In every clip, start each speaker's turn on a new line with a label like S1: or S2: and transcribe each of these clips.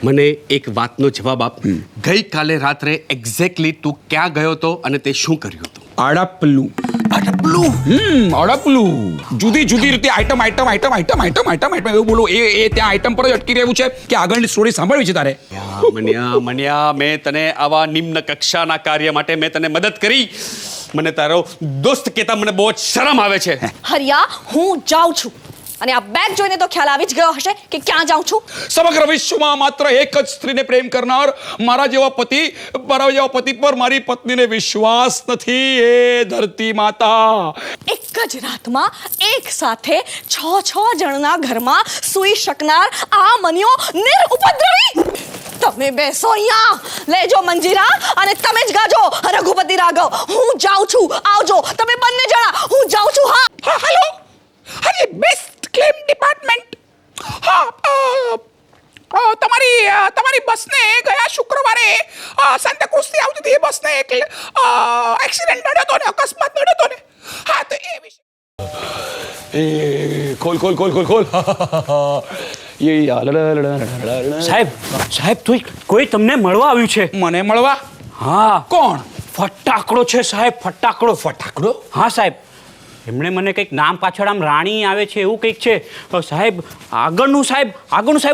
S1: મને એક વાતનો જવાબ આપ. ગઈકાલે રાત્રે એક્ઝેક્ટલી તું ક્યાં ગયો હતો અને તે શું કર્યું હતું?
S2: અડપલું. જુદી જુદી રીતે આઈટમ એવું બોલું એ ત્યાં આઈટમ પર જ અટકી રહેવું છે કે આગળની સ્ટોરી સાંભળવી છે તારે?
S1: મન્યા મેં તને આવા નિમ્ન કક્ષાના કાર્ય માટે મેં તને મદદ કરી. મને તારો દોસ્ત કહેતા મને બહુ જ શરમ આવે છે.
S3: હરિયા, હું જાઉં છું અને આ બેગ જોઈને તો ખ્યાલ આવી જ ગયો હશે કે ક્યાં જાઉં છું.
S2: સમગ્ર વિશ્વમાં માત્ર એક જ સ્ત્રીને પ્રેમ કરનાર મારા જેવા પતિ પર મારી પત્નીને વિશ્વાસ નથી. એ ધરતી માતા.
S3: એક જ રાતમાં એક સાથે 6 જણના ઘરમાં સૂઈ શકનાર આ મન્યો નિરુપદ્રવી. તમે બેસો અહીંયા, લેજો મંજીરા અને તમે જ ગાજો રઘુપતિ રાઘવ. હું જાઉં છું, આવજો તમે બંને જણા. હું જાઉં છું. હા
S2: હેલો, અરે બેસ્ટ ક્લેમ ડિપાર્ટમેન્ટ. તમારી બસને ગયા શુક્રવારે સાન્તાક્રુઝથી આવતી હતી. એ બસને એક એક્સિડન્ટ નડ્યો હતો ને, અકસ્માત નડ્યો હતો ને. હા, તો એ વિશે ખોલ
S4: સાહેબ કોઈ તમને મળવા આવ્યું છે.
S2: મને મળવા?
S4: હા.
S2: કોણ?
S4: ફટાકડો છે સાહેબ, ફટાકડો. હા સાહેબ, એમણે મને કંઈક નામ પાછળ આમ રાણી આવે છે એવું કંઈક છે સાહેબ. આગળનું સાહેબ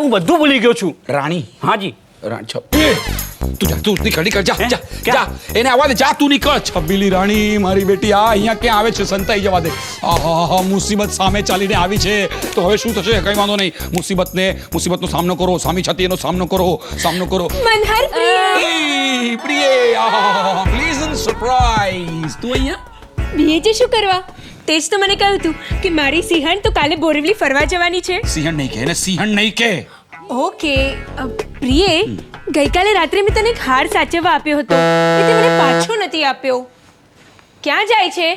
S4: હું બધું ભૂલી ગયો છું.
S2: રાણી?
S4: હાજી.
S2: તું નીકળ જા. એને આવવા દે, જા તું નીકળ. છબીલી રાણી મારી બેટી આ અહીંયા ક્યાં આવે છે? સંતાઈ જવા દે. મુસીબત સામે ચાલીને આવી છે તો હવે શું થશે? કઈ વાંધો નહીં. મુસીબતનો સામનો કરો. સામી છાતી એનો સામનો કરો.
S5: મનહર
S2: પ્રિય પ્લીઝન્ટ સરપ્રાઈઝ. તું અહીંયા
S5: બીએ જે શું કરવા? તે જ તો મને કહ્યું તું કે મારી સિંહણ તો કાલે બોરીવલી ફરવા જવાની છે.
S2: સિંહણ નહીં કે.
S5: ઓકે પ્રિય, ગઈકાલે રાત્રે મેં તને એક હાર સાચવવા આપ્યો હતો, એ તે મને પાછો નથી આપ્યો. ક્યાં જાય છે?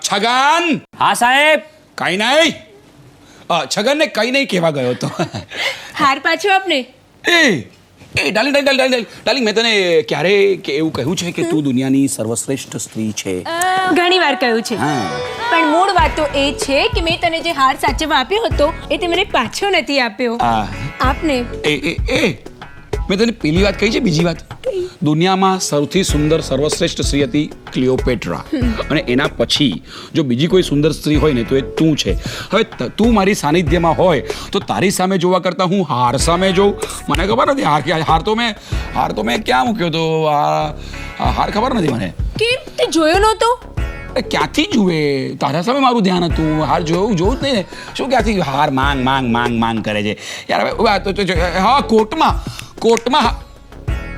S2: છગન.
S4: હા સાહેબ.
S2: કઈ નહીં. છગનને કઈ નહીં કહેવા ગયો હતો.
S5: હાર પાછો આપને.
S2: ડાર્લિંગ મેં તને ક્યારે એવું કહ્યું છે કે તું દુનિયાની સર્વશ્રેષ્ઠ સ્ત્રી છે?
S5: ઘણી વાર કહ્યું છે, પણ મૂળ વાત તો એ છે કે મેં તને જે હાર સાચવવા આપ્યો હતો એ તે મને પાછો નથી આપ્યો. આપને
S2: મેં તને પેલી વાત કહી છે. બીજી વાત, દુનિયામાં સૌથી સુંદર સર્વશ્રેષ્ઠ સ્ત્રી હતી ક્લિયોપેટ્રા, અને એના પછી જો બીજી કોઈ સુંદર સ્ત્રી હોય ને તો એ તું છે. હવે તું મારી સાનિધ્યમાં હોય તો તારી સામે જોવા કરતાં હું હાર સામે જોઉં. મને ખબર નથી હાર તો મેં ક્યાં મૂક્યો તો? હાર ખબર નથી મને.
S5: કેમ તે જોયો નહોતો?
S2: ક્યાંથી જુએ? તારા સામે મારું ધ્યાન હતું. હાર જોવું જ નહીં ને. શું ક્યાંથી હાર માંગ કરે છે યાર? હવે હા,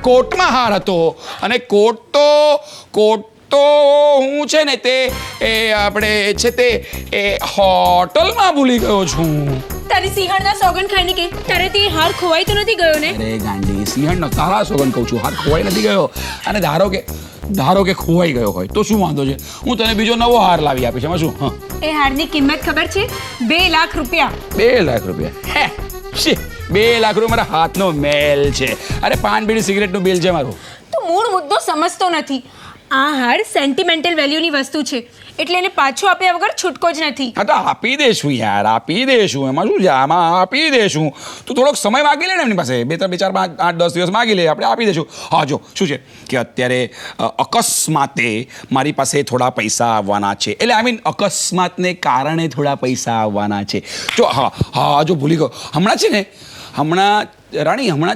S2: કોર્ટમાં હાર હતો, અને કોર્ટ તો હું છે ને તે આપણે છે તે હોટલમાં ભૂલી ગયો છું.
S5: તારી સિંહણના સોગન ખાઈને કે તારે તે હાર ખોવાઈ તો નથી ગયો ને?
S2: અરે ગાંડી, સિંહણનો તારા સોગન કહું છું. હાર ખોવાઈ નથી ગયો. અને ધારો કે ખોવાઈ ગયો હોય તો શું વાંધો છે? હું તને બીજો નવો હાર લાવી આપીશ. એમાં શું?
S5: એ હારની કિંમત ખબર છે? 2 લાખ રૂપિયા.
S2: 2 લાખ રૂપિયા? 2 લાખ રૂપિયા મારા હાથનો મેલ છે. અરે પાન બીડી સિગરેટનું બિલ છે મારું.
S5: તો મૂળ મુદ્દો સમજતો નથી. આ હાર સેન્ટિમેન્ટલ વેલ્યુની વસ્તુ છે, એટલે એને પાછો આપ્યા વગર છૂટકો જ નથી.
S2: હા, તો આપી દેશું યાર, આપી દેશું. એમાં શું છે? આમાં આપી દેશું. તું થોડોક સમય માગી લે ને એમની પાસે. 2, 3, 4, 5, 8, 10 દિવસ માગી લે, આપણે આપી દેશું. હા, જો શું છે કે અત્યારે અકસ્માતે મારી પાસે થોડા પૈસા આવવાના છે. એટલે અકસ્માતને કારણે થોડા પૈસા આવવાના છે. જો જો ભૂલી ગયો. હમણાં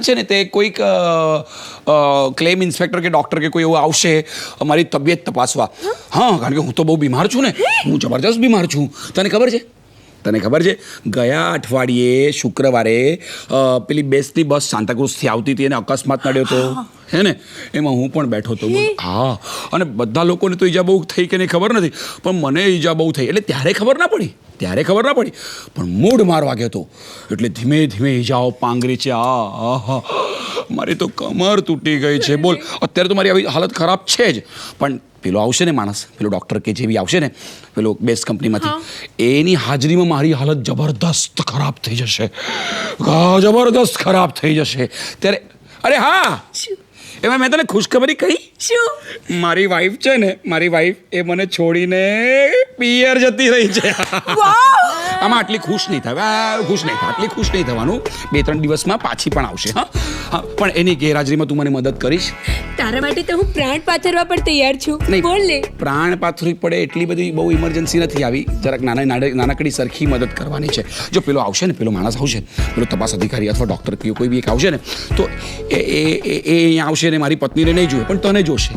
S2: છે ને તે કોઈક ક્લેમ ઇન્સ્પેક્ટર કે ડૉક્ટર કે કોઈ એવું આવશે અમારી તબિયત તપાસવા. હા, કારણ કે હું તો બહુ બીમાર છું ને. હું જબરદસ્ત બીમાર છું. તને ખબર છે ગયા અઠવાડિયે શુક્રવારે પેલી બેસ્ટની બસ સાન્તાક્રુઝથી આવતી હતી અને અકસ્માત નડ્યો હતો, હે ને? એમાં હું પણ બેઠો હતો. હા, અને બધા લોકોને તો ઈજા બહુ થઈ કે નહીં ખબર નથી, પણ મને ઈજા બહુ થઈ. એટલે ત્યારે ખબર ના પડી, પણ મૂડ માર વાગ્યો હતો. એટલે ધીમે ધીમે ઈજાઓ પાંગરી છે. મારી તો કમર તૂટી ગઈ છે. બોલ, અત્યારે તો મારી આવી હાલત ખરાબ છે જ. પણ પેલો આવશે ને માણસ, પેલો ડૉક્ટર કે જે બી આવશે ને, પેલો બેસ્ટ કંપનીમાંથી, એની હાજરીમાં મારી હાલત જબરદસ્ત ખરાબ થઈ જશે. ત્યારે અરે હા, એમાં મેં તને ખુશખબરી કહી.
S5: શું?
S2: મારી વાઈફ છે ને, એ મને છોડીને પિયર જતી રહી છે.
S5: વાવ!
S2: આમાં આટલી ખુશ નહીં થાય, ખુશ નહીં થાય, આટલી ખુશ નહીં થવાનું. 2-3 દિવસમાં પાછી પણ આવશે. હા, પણ એની ગેરહાજરીમાં તું મને મદદ કરીશ?
S5: તારા માટે તો હું પ્રાણ પાથરવા પણ તૈયાર છું.
S2: નહીં,
S5: બોલ ને.
S2: પ્રાણ પાથરી પડે એટલી બધી બહુ ઇમરજન્સી નથી આવી. જરાક નાનકડી સરખી મદદ કરવાની છે. જો પેલો આવશે ને, પેલો માણસ આવશે, પેલો તપાસ અધિકારી અથવા ડૉક્ટર કોઈ બી એક આવશે ને, તો એ અહીંયા આવશે ને મારી પત્નીને નહીં જોવે, પણ તને જોશે.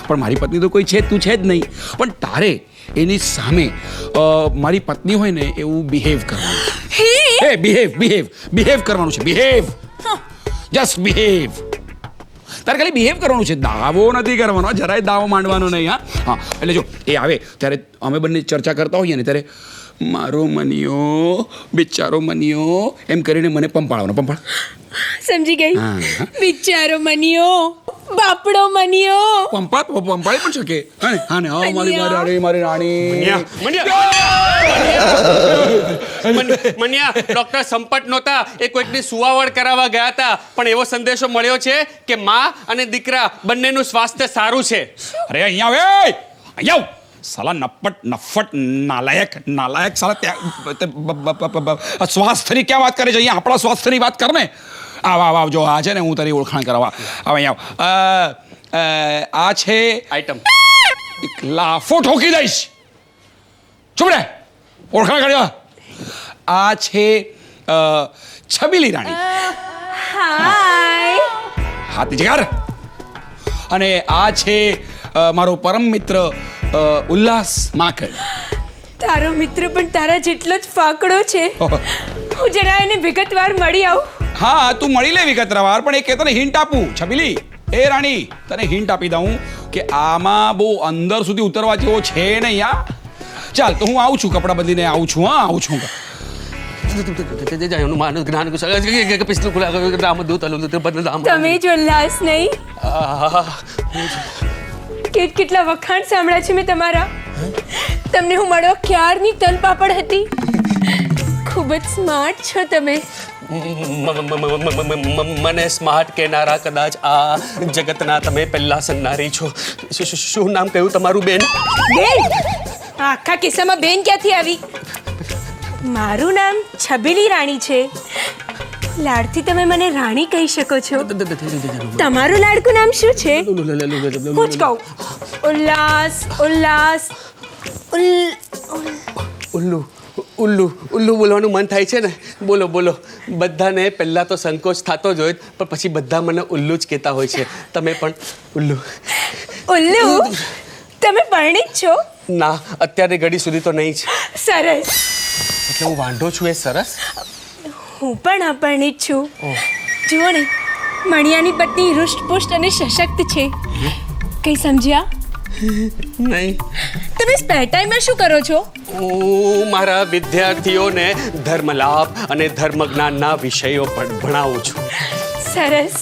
S2: પણ મારી પત્ની તો કોઈ છે, તું છે જ નહીં. પણ તારે એની સામે મારી પત્ની હોય ને એવું બિહેવ કરવાનું. બિહેવ કરવાનું છે. Just behave. તારે ખાલી બિહેવ કરવાનું છે, દાવો નથી કરવાનો, જરાય દાવો માંડવાનો નહીં. હા, એટલે જો એ આવે ત્યારે અમે બંને ચર્ચા કરતા હોઈએ ને ત્યારે મારો મનિયો, બિચારો મનિયો એમ કરીને મને પંપાળવાનો. પંપાળ.
S5: સમજી ગઈ.
S2: હા.
S5: બિચારો મનિયો, બાપડો મનિયો.
S2: પંપાળી પણ શકે. હા ને મારી રાણી.
S1: મન્યા, ડોક્ટર સંપટ નહોતા, એ કોઈકની સુવાવડ કરાવવા ગયા હતા, પણ એવો સંદેશો મળ્યો છે કે માં અને દીકરા બંનેનું સ્વાસ્થ્ય સારું છે.
S2: અરે અહીંયા આવે, અહીંયા આવ. સાલા નફટ નાલાયક સાલા ત્યાં સ્વાસ્થ્યની ક્યાં વાત કરે છે? અહીંયા આપણા સ્વાસ્થ્યની વાત કર ને. આવ જો આ છે ને, હું તારી ઓળખાણ કરાવવા. અહીંયા આવ. આ છે
S1: આઈટમ.
S2: એક લાફો ઠોકી દઈશ. ચૂપ રે, ઓળખાણ કરવા. આ છે છબીલી રાણી.
S5: હાય.
S2: હાથી જગાર. અને આ છે મારો પરમ મિત્ર ઉલ્લાસ માકડ.
S5: તારો મિત્ર પણ તારા જેટલો જ ફાકડો છે. હું જરા એને વિગતવાર મળી આવું.
S2: હા, તું મળી લે વિગતવાર, પણ એ કે તને હિન્ટ આપું. છબીલી, એ રાણી, તને હિન્ટ આપી દઉં કે આમાં બહુ અંદર સુધી ઉતરવા જેવો છે નહીં. યા ચાલ, તો હું આવું છું, કપડાં બદલીને આવું છું. હા, આવું છું.
S5: તમે જ ઉલ્લાસ નહીં? કેટલા વખાણ સાંભળ્યા છે મેં તમારા. તમને હું મળવા ક્યારની તલપાપડ હતી. ખૂબ જ સ્માર્ટ છો તમે.
S1: મને સ્માર્ટ કહેનારા કદાચ આ જગતના તમે પહેલા સન્નારી છો. શું નામ કહ્યું તમારું બેન?
S5: બેન? આખા કિસ્સામાં બેન ક્યાંથી આવી? મારું નામ છબીલી રાણી છે. લાડથી તમે મને રાણી કહી શકો છો. તમારું લાડકું નામ શું છે? હું જ કહું. ઉલ્લાસ.
S1: ઉલ્લુ બોલવાનું મન થાય છે ને? બોલો. બધાને પહેલાં તો સંકોચ થતો જ હોય, પણ પછી બધા મને ઉલ્લુ જ કહેતા હોય છે. તમે પણ ઉલ્લુ.
S5: તમે પરણિત છો?
S1: ના, અત્યારે ઘડી સુધી તો નહીં જ.
S5: સરસ.
S1: એટલે હું વાંઢો છું એ સરસ?
S5: હું પણ અપરણિત છું. જુઓ ને, મણિયાની પત્ની હૃષ્ટપુષ્ટ અને સશક્ત છે. કઈ સમજ્યા?
S1: નહીં.
S5: તમે સ્પેર ટાઈમમાં શું કરો છો?
S1: હું મારા વિદ્યાર્થીઓને ધર્મલાભ અને ધર્મજ્ઞાનના વિષયો પણ ભણાવું છું.
S5: સરસ.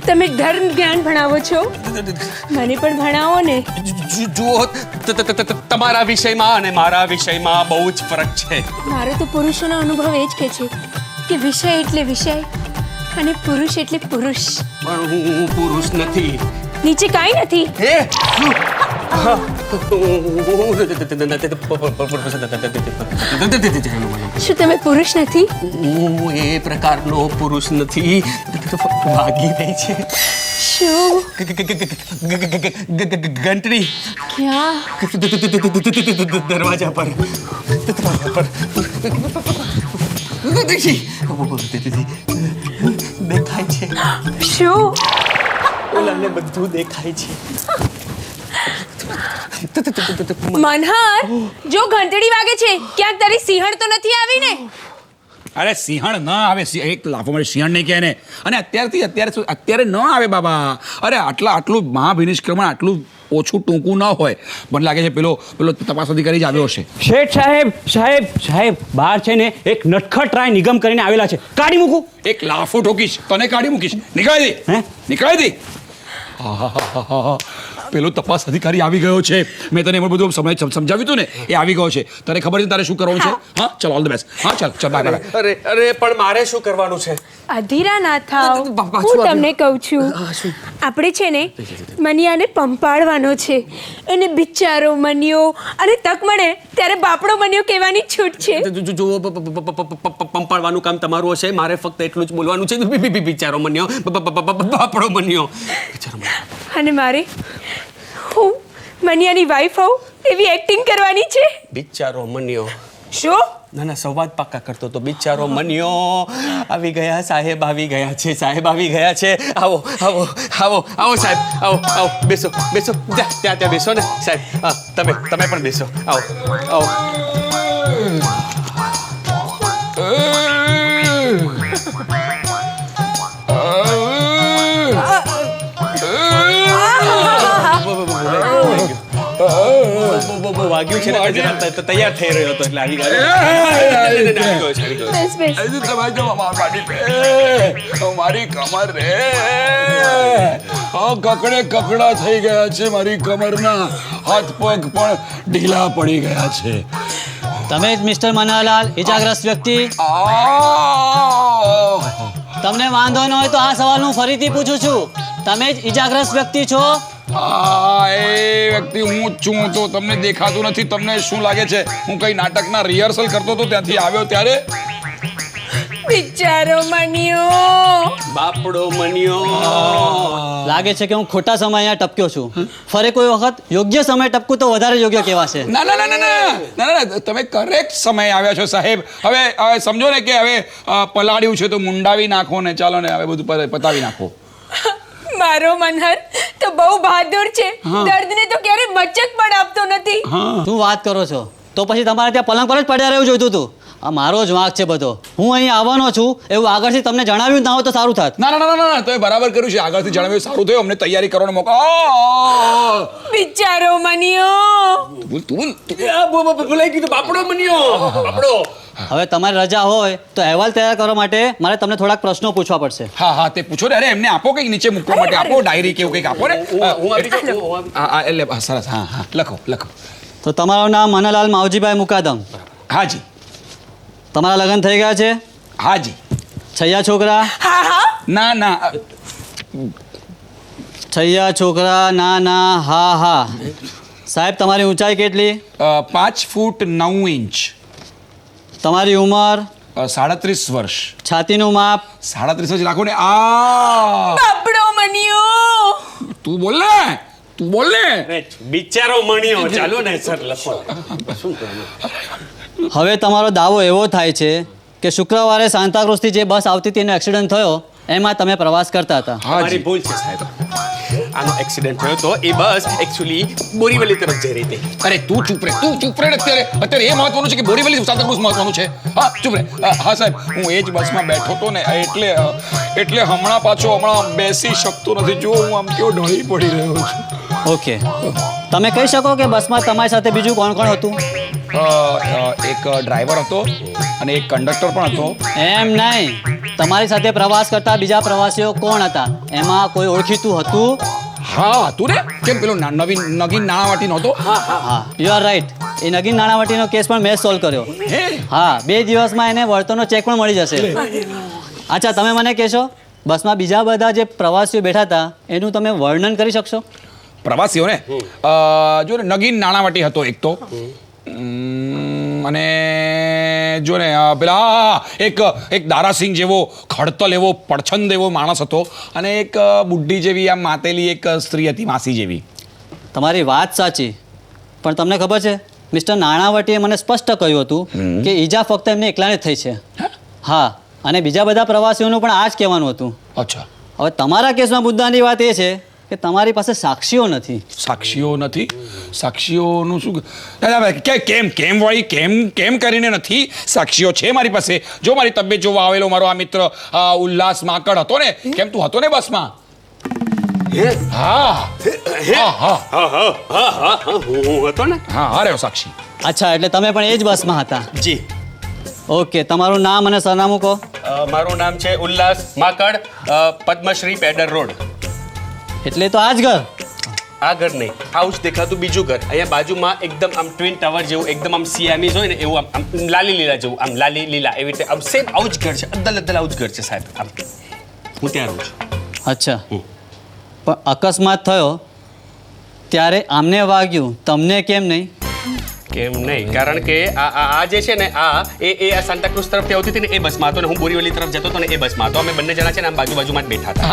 S5: તમે ધર્મ જ્ઞાન ભણાવો છો? મને પણ ભણાવો ને.
S1: જુઓ, તમારા વિષયમાં અને મારા વિષયમાં બહુ જ ફરક છે.
S5: મારો તો પુરુષોનો અનુભવ એ જ કહે છે કે વિષય એટલે વિષય અને પુરુષ એટલે પુરુષ.
S1: પણ હું પુરુષ નથી.
S5: નીચે કાંઈ નથી. શું તમે પુરુષ નથી?
S1: હું એ પ્રકારનો પુરુષ નથી. વાગી રહી છે.
S5: શું?
S1: ઘંટડી.
S5: ક્યાં?
S1: દરવાજા પર. દેખાય છે.
S5: શું?
S1: ઓલાને બધું દેખાય છે.
S5: મનહર, જો ઘંટડી વાગે છે, ક્યાંક તારી સિંહણ તો નથી આવી ને?
S2: અરે સિંહણ ન આવે, એક લાફો મારે સિંહણ નહીં કહે ને. અને અત્યારે ન આવે બાબા. અરે આટલું મહાભિનિષ્ક્રમણ આટલું ઓછું ટૂંકું ન હોય. મને લાગે છે પેલો તપાસ અધિકારી જ આવ્યો હશે.
S4: શેઠ સાહેબ બહાર છે ને એક નટખટ રાય નિગમ કરીને આવેલા છે. કાઢી મૂકું?
S2: એક લાફો ઠોકીશ, તને કાઢી મૂકીશ. નીકળી દે. નીકળી દે. પેલો તપાસ અધિકારી આવી ગયો છે. મેં તને એમાં બધું સમજાવ્યું હતું ને, એ આવી ગયો છે. તને ખબર છે તારે શું કરવાનું છે? હા, ચાલ, ઓલ ધ બેસ્ટ. હા, ચાલ બાય.
S1: અરે પણ મારે શું કરવાનું છે?
S5: અધીરા ના થાવ
S1: પાછું
S5: હું
S1: આવ્યું.
S5: તમને કહું છું આપણે છે ને મનિયાને પંપાડવાનો છે એને બિચારો મનિયો અને તક મળે ત્યારે બાપડો મનિયો કહેવાની છૂટ છે
S1: જો પંપાડવાનું કામ તમારું હશે, મારે ફક્ત એટલું જ બોલવાનું છે. બિચારો મન્યો, બાપડો મન્યો. બિચારો મન્યો.
S5: અને મારે હું મનિયાની વાઈફ હોઉં એવી એક્ટિંગ કરવાની છે.
S1: બિચારો મન્યો.
S5: શું
S1: ના ના, સંવાદ પાક્કા કરતો તો. બિચારો મન્યો. આવી ગયા સાહેબ, આવી ગયા છે સાહેબ, આવી ગયા છે. આવો આવો આવો આવો સાહેબ, આવો આવો, બેસો બેસો. ત્યાં ત્યાં બેસો ને સાહેબ. હા, તમે પણ બેસો. આવો આવો. વાગ્યું છે ને, જરા તૈયાર થઈ રહ્યો હતો એટલે આવી ગયો.
S5: બસ બસ
S2: મારી કમર રે કકડે કકડા થઈ ગયા છે. મારી કમરના હાથ પગ પણ ઢીલા પડી ગયા છે.
S6: તમે જ મિસ્ટર મનોહરલાલ ઇજાગ્રસ્ત વ્યક્તિ? તમને વાંધો ન હોય તો આ સવાલ હું ફરીથી પૂછું છું. તમે જ ઇજાગ્રસ્ત વ્યક્તિ છો?
S2: એ વ્યક્તિ હું જ છું. તો તમને દેખાતું નથી? તમને શું લાગે છે હું કઈ નાટકના રિહર્સલ કરતો હતો ત્યાંથી આવ્યો ત્યારે?
S5: બિચારો મનિયો.
S1: બાપડો મન્યો.
S6: લાગે છે કે હું ખોટા સમય અહીંયા ટપક્યો છું. ફરી કોઈ વખત યોગ્ય સમય ટપકું તો વધારે યોગ્ય કહેવાશે.
S2: ના ના ના ના ના ના ના, તમે કરેક્ટ સમય આવ્યા છો સાહેબ. હવે સમજો ને કે હવે પલાળ્યું છે તો મુંડાવી નાખો ને. ચાલો ને હવે બધું પતાવી નાખો.
S5: મારો મનહર તો બહુ બહાદુર છે. દર્દને તો ક્યારે મચક પણ આપતો નથી.
S6: શું વાત કરો છો? તો પછી તમારે ત્યાં પલંગ પર જ પડ્યા રહેવું જોઈતું હતું. આ મારો જ વાંક છે બધો. હું અહીં આવવાનો છું એવું આગળથી તમને જણાવ્યું ના હોય તો સારું થાત.
S2: ના ના ના ના ના, તમે બરાબર કર્યું છે. આગળથી જણાવ્યું સારું થયું. અમને તૈયારી કરવાનો મોકો.
S5: બિચારો મનિયો.
S1: બોલાઈ ગયું. બાપડો મન્યો. બાપડો.
S6: હવે તમારી રજા હોય તો અહેવાલ તૈયાર કરવા માટે મારે તમને થોડાક પ્રશ્નો પૂછવા પડશે.
S2: હા હા, તે પૂછો ને. અરે એમને આપો કંઈક નીચે મૂકવા માટે આપો. ડાયરી કેવું કંઈક આપો ને.
S1: હું આપી જાઉં.
S2: હા એટલે સરસ. હા હા, લખો લખો.
S6: તો તમારું નામ મનોહરલાલ માવજીભાઈ મુકાદમ.
S2: હાજી
S6: તમારા લગ્ન થઈ ગયા છે?
S2: હાજી.
S6: છૈયા છોકરા?
S5: હા હા
S2: ના ના,
S6: છૈયા છોકરા? ના ના, હા હા. સાહેબ તમારી ઊંચાઈ કેટલી?
S2: 5 ફૂટ 9 ઇંચ.
S6: તમારી ઉંમર?
S2: 37 વર્ષ.
S6: છાતીનું માપ?
S2: 37 જ રાખો ને. આ
S5: બાપડો મનિયો.
S2: તું બોલ ને, તું બોલ ને.
S1: અરે, બિચારો મણ્યો. ચાલો ને સર, લખો. શું કરવાનું?
S6: હવે તમારો દાવો એવો થાય છે કે શુક્રવારે સાંતાક્રુઝથી જે બસ આવતી હતી એનો એક્સિડન્ટ થયો એમાં તમે પ્રવાસ કરતા હતા.
S1: મારી ભૂલ છે સાહેબ. આનો એક્સિડન્ટ થયો તો એ બસ એકચ્યુઅલી બોરીવલી તરફ જઈ રહી હતી.
S2: અરે તું ચૂપ રે, તું ચૂપ રે. અત્યારે એ મહત્વનું છે કે બોરીવલી સાંતાક્રુઝ મહત્વનું છે? હા ચૂપ રે. હા સાહેબ, હું એ જ બસમાં બેઠો હતો ને એટલે હમણાં બેસી શકતો નથી. જો હું આમ કેવો ઢળી પડી રહ્યો છું.
S6: ઓકે, તમે કહી શકો કે બસમાં તમારી સાથે બીજું કોણ કોણ હતું?
S2: એક ડ્રાઈવર હતો અને એક કંડક્ટર પણ હતો.
S6: એમ નહીં, તમારી સાથે પ્રવાસ કરતા બીજા પ્રવાસીઓ કોણ હતા? એમાં કોઈ ઓળખીતું હતું?
S2: હા હતું ને. કેમ પેલો નગીન નાણાવટી નહોતો?
S6: હા, યુ આર રાઈટ. એ નગીન નાણાવટીનો કેસ પણ મેં સોલ્વ કર્યો.
S2: હે?
S6: હા, 2 દિવસમાં એને વળતરનો ચેક પણ મળી જશે. અચ્છા, તમે મને કહેશો બસમાં બીજા બધા જે પ્રવાસીઓ બેઠા હતા એનું તમે વર્ણન કરી શકશો?
S2: પ્રવાસીઓને જો ને, નગીન નાણાવટી હતો એક તો. અને જો ને પેલા એક દારાસિંહ જેવો ખડતલ એવો પડછંદ એવો માણસ હતો. અને એક બુઢી જેવી આમ માતેલી એક સ્ત્રી હતી, માસી જેવી.
S6: તમારી વાત સાચી, પણ તમને ખબર છે મિસ્ટર નાણાવટીએ મને સ્પષ્ટ કહ્યું હતું કે ઈજા ફક્ત એમને એકલાને જ થઈ છે. હા, અને બીજા બધા પ્રવાસીઓનું પણ આ જ કહેવાનું હતું.
S2: અચ્છા.
S6: હવે તમારા કેસમાં મુદ્દાની વાત એ છે કે તમારી પાસે સાક્ષીઓ નથી.
S2: સાક્ષીઓ નથી? સાક્ષીઓનું શું? કેમ વળી કેમ કરીને નથી? સાક્ષીઓ છે મારી પાસે. જો મારી તબિયત જોવા આવેલો મારો આ મિત્ર ઉલ્લાસ માકડ હતો ને. કેમ તું હતો ને બસમાં? હા
S1: હું હતો ને.
S2: હા હા, રહ્યો સાક્ષી.
S6: અચ્છા, એટલે તમે પણ એ જ બસમાં હતા?
S1: જી.
S6: ઓકે, તમારું નામ અને સરનામું કહો.
S1: મારું નામ છે ઉલ્લાસ માકડ, પદ્મશ્રી પેડર રોડ.
S6: એટલે તો આ જ ઘર.
S1: ઘર નહીં, આવું જ દેખાતું બીજું ઘર. અહીંયા બાજુમાં એકદમ આમ ટ્વિન ટાવર જેવું, એકદમ આમ સિયામીઝ હોય ને એવું, આમ લાલી લીલા જેવું, આમ લાલી લીલા એવી રીતે આમ સેમ આવું જ ઘર છે. અદ્દલ આવું જ ઘર છે સાહેબ. આમ હું ત્યાં રહું છું.
S6: અચ્છા, પણ અકસ્માત થયો ત્યારે આમને વાગ્યું, તમને કેમ નહીં?
S1: કેમ નહીં? કારણ કે આ જે છે ને એ સાન્તાક્રુઝ તરફથી આવતી હતી ને એ બસમાં હતો ને હું બોરીવલી તરફ જતો હતો ને એ બસમાં હતો. અમે બંને જણા છે ને આમ બાજુમાં જ બેઠા હતા.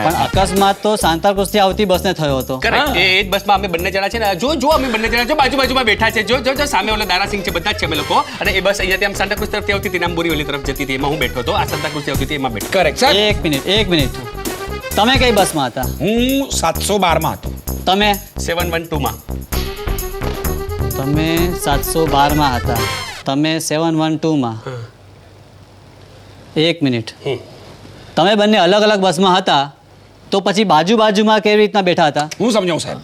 S6: પણ અકસ્માત તો સાંતાક્રુઝથી આવતી બસને થયો હતો.
S1: કરેક્ટ. એ જ બસમાં અમે બંને જણા છે ને જો અમે બંને જણા જો બાજુમાં બેઠા છે. જો સામે ઓલા દારાસિંહ છે, બધા જ છે અમે લોકો. અને એ બસ અહીંયાથી આમ સાન્તાક્રુઝ તરફથી આવતી હતી ને આમ બોરીવલી તરફ જતી હતી. એમાં હું બેઠો હતો. આ સાન્તાક્રુઝથી આવતી હતી એમાં બેઠો.
S2: Correct sir.
S6: એક મિનિટ. તમે કઈ બસમાં હતા?
S2: હું 712 માં હતો.
S6: તમે
S1: 712 માં.
S6: તમે 712 માં હતા. તમે 712 માં. એક મિનિટ. તમે બંને અલગ અલગ બસમાં હતા તો પછી બાજુમાં કેવી રીતના બેઠા હતા?
S2: હું સમજાવું સાહેબ.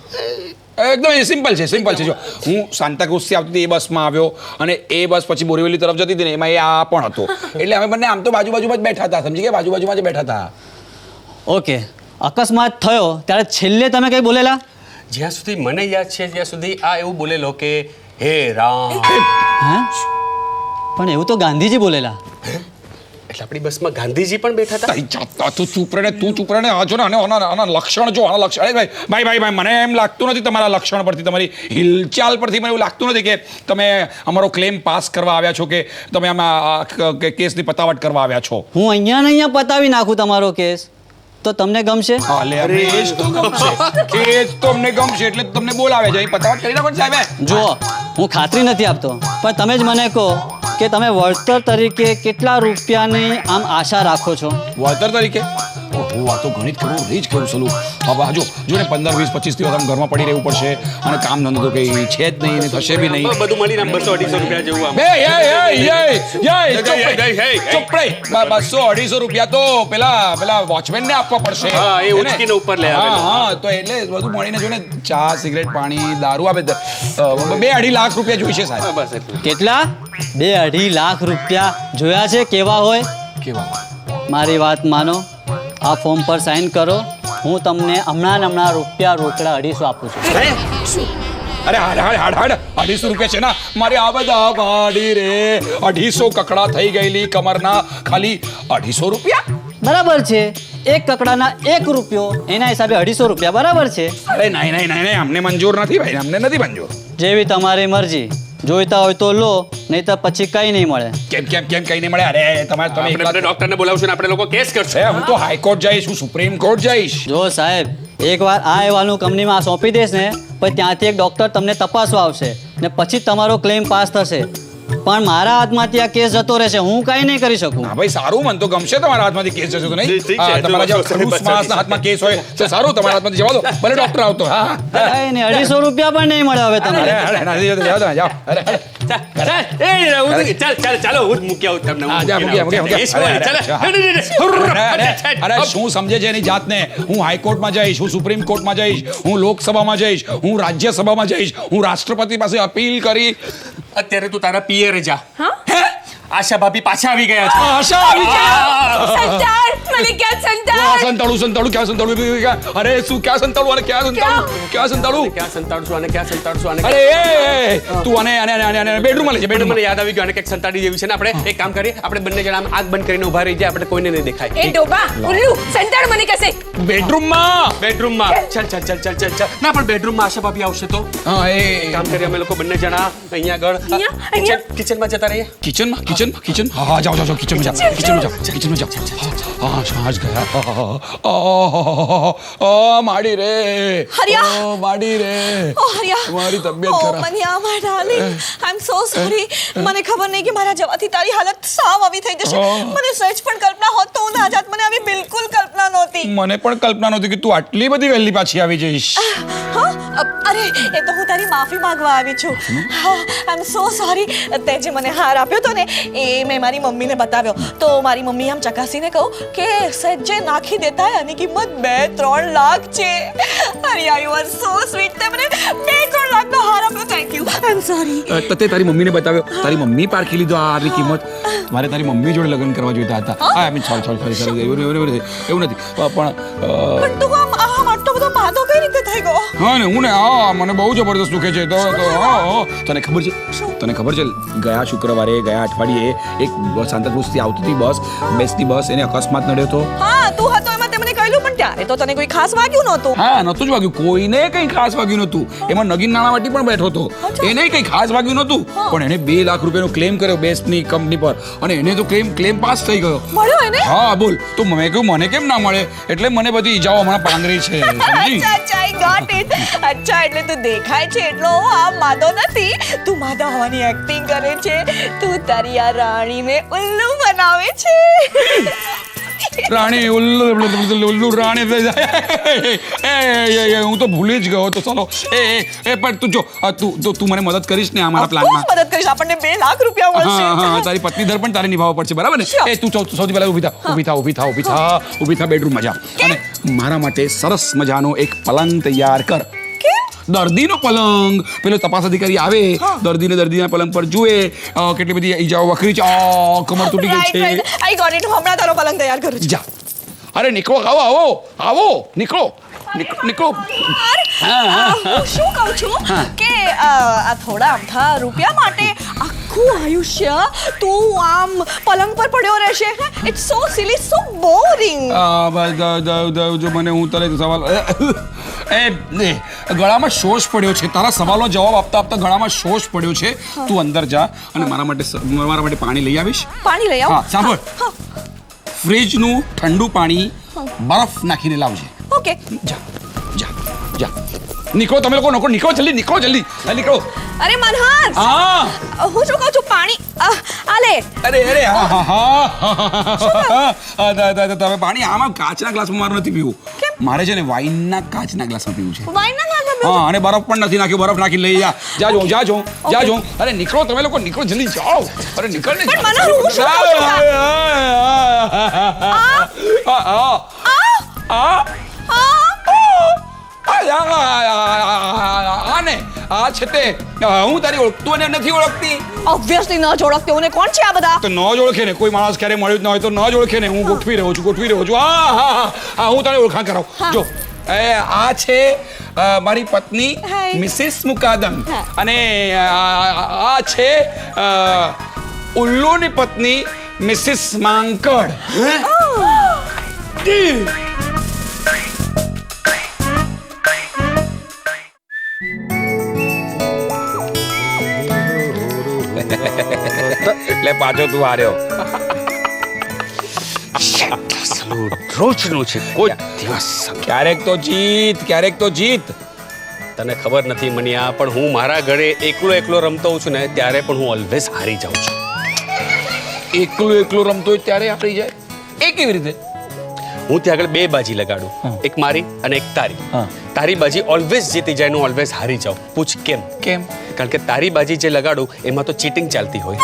S2: એકદમ સિમ્પલ છે. જો હું સાન્તાક્રુઝથી આવતી હતી એ બસમાં આવ્યો અને એ બસ પછી બોરીવલી તરફ જતી હતી ને એમાં એ આ પણ હતો. એટલે અમે બંને આમ તો બાજુમાં જ બેઠા હતા. સમજી ગયા? બાજુમાં જ બેઠા હતા.
S6: ઓકે. અકસ્માત થયો ત્યારે છેલ્લે તમે કઈ બોલેલા?
S1: જ્યાં સુધી મને યાદ છે ત્યાં સુધી આ એવું બોલેલો કે હે રામ.
S6: હે? પણ એવું તો ગાંધીજી બોલેલા.
S1: એટલે આપણી બસમાં ગાંધીજી પણ બેઠા હતા.
S2: તારી જાતના તું ચૂપ રહે ને. આ જો ને આના લક્ષણ જો. આના લક્ષણ ભાઈ મને એમ લાગતું નથી તમારા લક્ષણ પરથી, તમારી હિલચાલ પરથી મને એવું લાગતું નથી કે તમે અમારો ક્લેમ પાસ કરવા આવ્યા છો કે તમે આમાં કેસની પતાવટ કરવા આવ્યા છો.
S6: હું અહીંયા પતાવી નાખું તમારો કેસ તો તમને ગમશે?
S2: કેસ તો અમને ગમશે એટલે તમને બોલાવે છે. પતાવટ કરી નાખો સાહેબ.
S6: જુઓ, હું ખાતરી નથી આપતો પણ તમે જ મને કહો કે તમે વળતર તરીકે કેટલા રૂપિયાની આમ આશા રાખો છો?
S2: વળતર તરીકે હું આ તો ગણિત કરું રહી જ કરું સલું. હવે જો ને 15, 20, 25 દિવસ આમ ઘરમાં પડી રહેવું પડશે અને કામ ધંધો તો કંઈ છે જ નહીં ને થશે બી નહીં.
S1: બધું મળીને 200-250 રૂપિયા જેવું આમ.
S2: 200-250 રૂપિયા તો પેલા વોચમેન ને આપવા પડશે.
S1: હા, એ ઉચકીને ઉપર લે આવેલો.
S2: હા, તો એટલે બધું મળીને જો ને ચા, સિગરેટ, પાણી, દારૂ આવે 2-2.5 લાખ રૂપિયા જોઈશે સાહેબ.
S1: બસ એટલું.
S6: કેટલા? 2-2.5 લાખ રૂપિયા જોયા છે? કેવા હોય?
S2: કેવા? મારી
S6: મારી વાત માનો, આ ફોર્મ પર સાઇન કરો. હું તમને હમણાં રૂપિયા રોકડા 250 આપું છું.
S2: અરે હાડ 250 રૂપિયા છે ને મારી આ બધા ગાડી રે 250 કકડા થઈ ગયેલી કમરના ખાલી 250 રૂપિયા.
S6: બરાબર છે. એક કકડાના 1 રૂપિયો, એના હિસાબે 250 રૂપિયા બરાબર છે.
S2: અરે નહીં અમને મંજૂર નથી ભાઈ, અમને નથી મંજૂર.
S6: જેવી તમારી મરજી. જોઈતા હોય તો લો, નહીં તો પછી કઈ નહીં મળે.
S2: કેમ કઈ નહીં મળે? અરે તમે
S1: આપણે ડોક્ટરને બોલાવશું ને આપણે લોકો કેસ કરશું.
S2: હું તો હાઈકોર્ટ જઈશ, હું સુપ્રીમ કોર્ટ જઈશ.
S6: જો સાહેબ, એકવાર આ અહેવાલનું કંપનીમાં સોંપી દેશ ને પછી ત્યાંથી એક ડોક્ટર તમને તપાસવા આવશે ને પછી તમારો ક્લેમ પાસ થશે. પણ મારા હાથમાંથી આ કેસ જતો રહેશે, હું કાંઈ નહીં કરી શકું.
S2: હા ભાઈ સારું, મને તો ગમશે તમારા હાથમાંથી કેસ જશે તો નહીં.
S1: ઠીક છે.
S2: તમારા જેવા ખડૂસ માણસના હાથમાં કેસ હોય તો સારું, તમારા હાથમાંથી જવા દો. ભલે ડોક્ટર આવતો. હા
S6: કાંઈ નહીં, 250 રૂપિયા પણ નહીં મળે હવે તમારે.
S1: ચાલો હું જ મૂકી આવું તમને.
S2: હા, જા, મૂકી આવ.
S1: એ શું?
S2: અરે શું સમજે છે એની જાતને? હું હાઈકોર્ટમાં જઈશ, હું સુપ્રીમ કોર્ટમાં જઈશ, હું લોકસભામાં જઈશ, હું રાજ્યસભામાં જઈશ, હું રાષ્ટ્રપતિ પાસે અપીલ કરી.
S1: અત્યારે તું તારા પિયરે જા. આશા ભાભી પાછા આવી ગયા છે.
S2: આશા આવી ગયા.
S5: સંતાન મને ક્યાં સંતાન
S2: ક્યાં સંતાડું? અરે શું ક્યાં સંતાડું અને ક્યાં સંતાડું?
S1: ક્યાં સંતાડશું અને ક્યાં સંતાડશું અને
S2: અરે એ તું આને બેડરૂમમાં લઈ જા.
S1: બેડરૂમ મને યાદ આવી ગયું અને કંઈક સંતાડી જેવી છે ને. આપણે એક કામ કરીએ, આપણે બંને જણા આમ આંખ બંધ કરીને ઊભા રહી જાય, આપણે કોઈને નહીં દેખાય.
S5: એ ડોબા ઉલ્લુ સંતાન મને કસે
S2: બેડરૂમમાં.
S1: ચાલ. ના પણ બેડરૂમમાં આશા ભાભી આવશે તો
S2: હા, એ
S1: કામ કરીએ અમે લોકો બંને જણા અહીંયા આગળ કિચનમાં જતા રહીએ.
S2: કિચન. હા, જાઓ કિચનમાં જાઓ. હા, સાંજ ગયા. માડી રે.
S3: હરિયા.
S2: માડી રે.
S3: ઓ હરિયા.
S2: મારી તબિયત ખરાબ.
S3: Maniya my darling, I am so sorry. મને ખબર નહીં કે મારા જવાથી તારી હાલત સાવ આવી થઈ જશે. મને સચ પણ કલ્પના હોત તો હું ના જાત. મને આવી બિલકુલ કલ્પના નહોતી.
S2: મને પણ કલ્પના નહોતી કે તું આટલી બધી વહેલી પાછી આવી જઈશ.
S3: હા, અરે એ તો હું તારી માફી માંગવા આવી છું. હા, આઈ એમ સો સોરી. તે જે મને હાર આપ્યો તો ને એ મેં મારી મમ્મીને બતાવ્યો તો મારી મમ્મી આમ ચકાસીને કહું કે સજ્જે નાખી દેતા હે, આની કિંમત 2-3 લાખ છે. હરિયા, યુ આર સો સ્વીટ. તે મને 2-3 લાખનો હાર આપ્યો. Thank you. I am sorry.
S2: તે તારી મમ્મીને બતાવ્યો? તારી મમ્મી પારખી લીધો આ હારની કિંમત? મારે તારી મમ્મી જોડે લગ્ન કરવા જોઈતા હતા. હા, આઈ મીન સોરી એવું નથી. પણ
S3: પણ તું આમ આટલો બધો તો કઈ રીતે થઈ ગયો?
S2: હા ને હું ને મને બહુ જબરદસ્ત દુખે છે તો તને ખબર છે ગયા શુક્રવારે ગયા અઠવાડિયે એક સાંતાક્રુઝથી આવતી હતી બસ બેસતી બસ એને અકસ્માત નડ્યો હતો.
S3: હા તું હતો એમાં તે મને કહ્યું પણ ત્યારે તો તને કોઈ ખાસ વાગ્યું નહોતું.
S2: હા નહોતું જ વાગ્યું, કોઈને કંઈ ખાસ વાગ્યું નહોતું. એમાં નગીન નાણાવટી પણ બેઠો હતો, એને કંઈ ખાસ વાગ્યું નહોતું, પણ એને 2 લાખ રૂપિયાનો ક્લેમ કર્યો બેસની કંપની પર અને એને તો ક્લેમ પાસ થઈ ગયો.
S3: મળ્યો એને?
S2: હા બોલ. તો મેં કહ્યું મને કેમ ના મળે, એટલે મને બધી ઈજાઓ હમણાં પાંગરી છે સમજી?
S3: અચ્છા આઈ ગોટ ઇટ. અચ્છા એટલે તું દેખાય છે એટલો આમ માધો નથી, તું માધા હોવાની એક્ટિંગ કરે છે, તું તારી આ રાણીને ઉલ્લુ બનાવે છે.
S2: રાણી ઉલ્લુ રાણી થઈ જાય. હું તો ભૂલી જ ગયો તો ચાલો પણ તું જો તું મને મદદ કરીશ ને અમારા પ્લાનમાં?
S3: મદદ કરીશ, આપણને 2 લાખ રૂપિયા મળશે.
S2: હા તારી પત્ની દર પણ તારે નિભાવવો પડશે બરાબર ને? તું સૌથી પહેલા ઊભી થા બેડરૂમમાં જા અને મારા માટે સરસ મજાનો એક પલંગ તૈયાર કર. દર્દીનો પલંગ. પેલો તપાસ અધિકારી આવે, દર્દીના પલંગ પર જુએ કેટલી બધી ઈજાઓ વખરી છે, કમર તૂટી ગઈ છે.
S3: I got it. હમણાં તારો પલંગ તૈયાર કરું છું.
S2: જા. અરે નીકળો, આવો નીકળો.
S3: હું શું કહું છું કે આ થોડા અમથા રૂપિયા માટે આખું આયુષ્ય તું આમ પલંગ પર પડ્યો રહેશે? It's so silly, so boring.
S2: જો મને હું તને સવાલ ગળામાં શોષ પડ્યો છે, તારા સવાલનો જવાબ આપતા ગળામાં શોષ પડ્યો છે. તું અંદર જા અને મારા માટે પાણી લઈ આવીશ?
S3: પાણી લઈ આવ.
S2: હા સાંભળ, ફ્રીજનું ઠંડુ પાણી બરફ નાખીને લાવજે.
S3: ઓકે.
S2: જા નીકળો, તમે લોકો નીકળો જલ્દી નીકળો.
S3: અરે મનહર,
S2: હા
S3: હું શું કહું છું, પાણી આ લે.
S2: અરે તમે પાણી આમાં કાચના ગ્લાસમાં મારે નથી પીવું, મારે છે ને વાઇનના કાચના ગ્લાસમાં પીવું છે.
S3: વાઇનના ગ્લાસમાં?
S2: હા અને બરફ પણ નથી નાખ્યો, બરફ નાખી લઈ જાજો. અરે નીકળો, તમે લોકો નીકળો, જલ્દી જાઓ. અરે નીકળ ને.
S3: પણ મનહર, હું શું કહું
S2: છું હું તારી ઓળખતું અને નથી ઓળખતી.
S3: ઓબ્વિયસલી ન જોડકતે ઓને કોણ છે આ બધા?
S2: તો ન જ ઓળખે ને, કોઈ માણસ ક્યારે મળ્યું જ ન હોય તો ન જ ઓળખે ને. હું ગોઠવી રહ્યો છું. હા હું તને ઓળખાણ કરાવું. જો આ છે મારી પત્ની મિસિસ મુકાદમ અને આ છે ઉલ્લુની પત્ની મિસિસ માંકડ. એટલે પાછો તું હાર્યો.
S1: રોજનું છે, કોઈ દિવસ.
S2: ક્યારેક તો જીત.
S1: તને ખબર નથી મનિયા, પણ હું મારા ઘરે એકલો રમતો હોઉં છું ને ત્યારે પણ હું ઓલવેઝ હારી જાઉં છું.
S2: એકલો રમતો હોય ત્યારે આપણી જાય એ કેવી રીતે?
S1: હું ત્યાં આગળ 2 બાજી લગાડું, એક મારી અને એક તારી. તારી બાજી ઓલવેઝ જીતી જાય ને ઓલવેઝ હારી જાઉં. પૂછ કેમ? કારણ કે તારી બાજી જે લગાડું એમાં તો ચીટિંગ ચાલતી હોય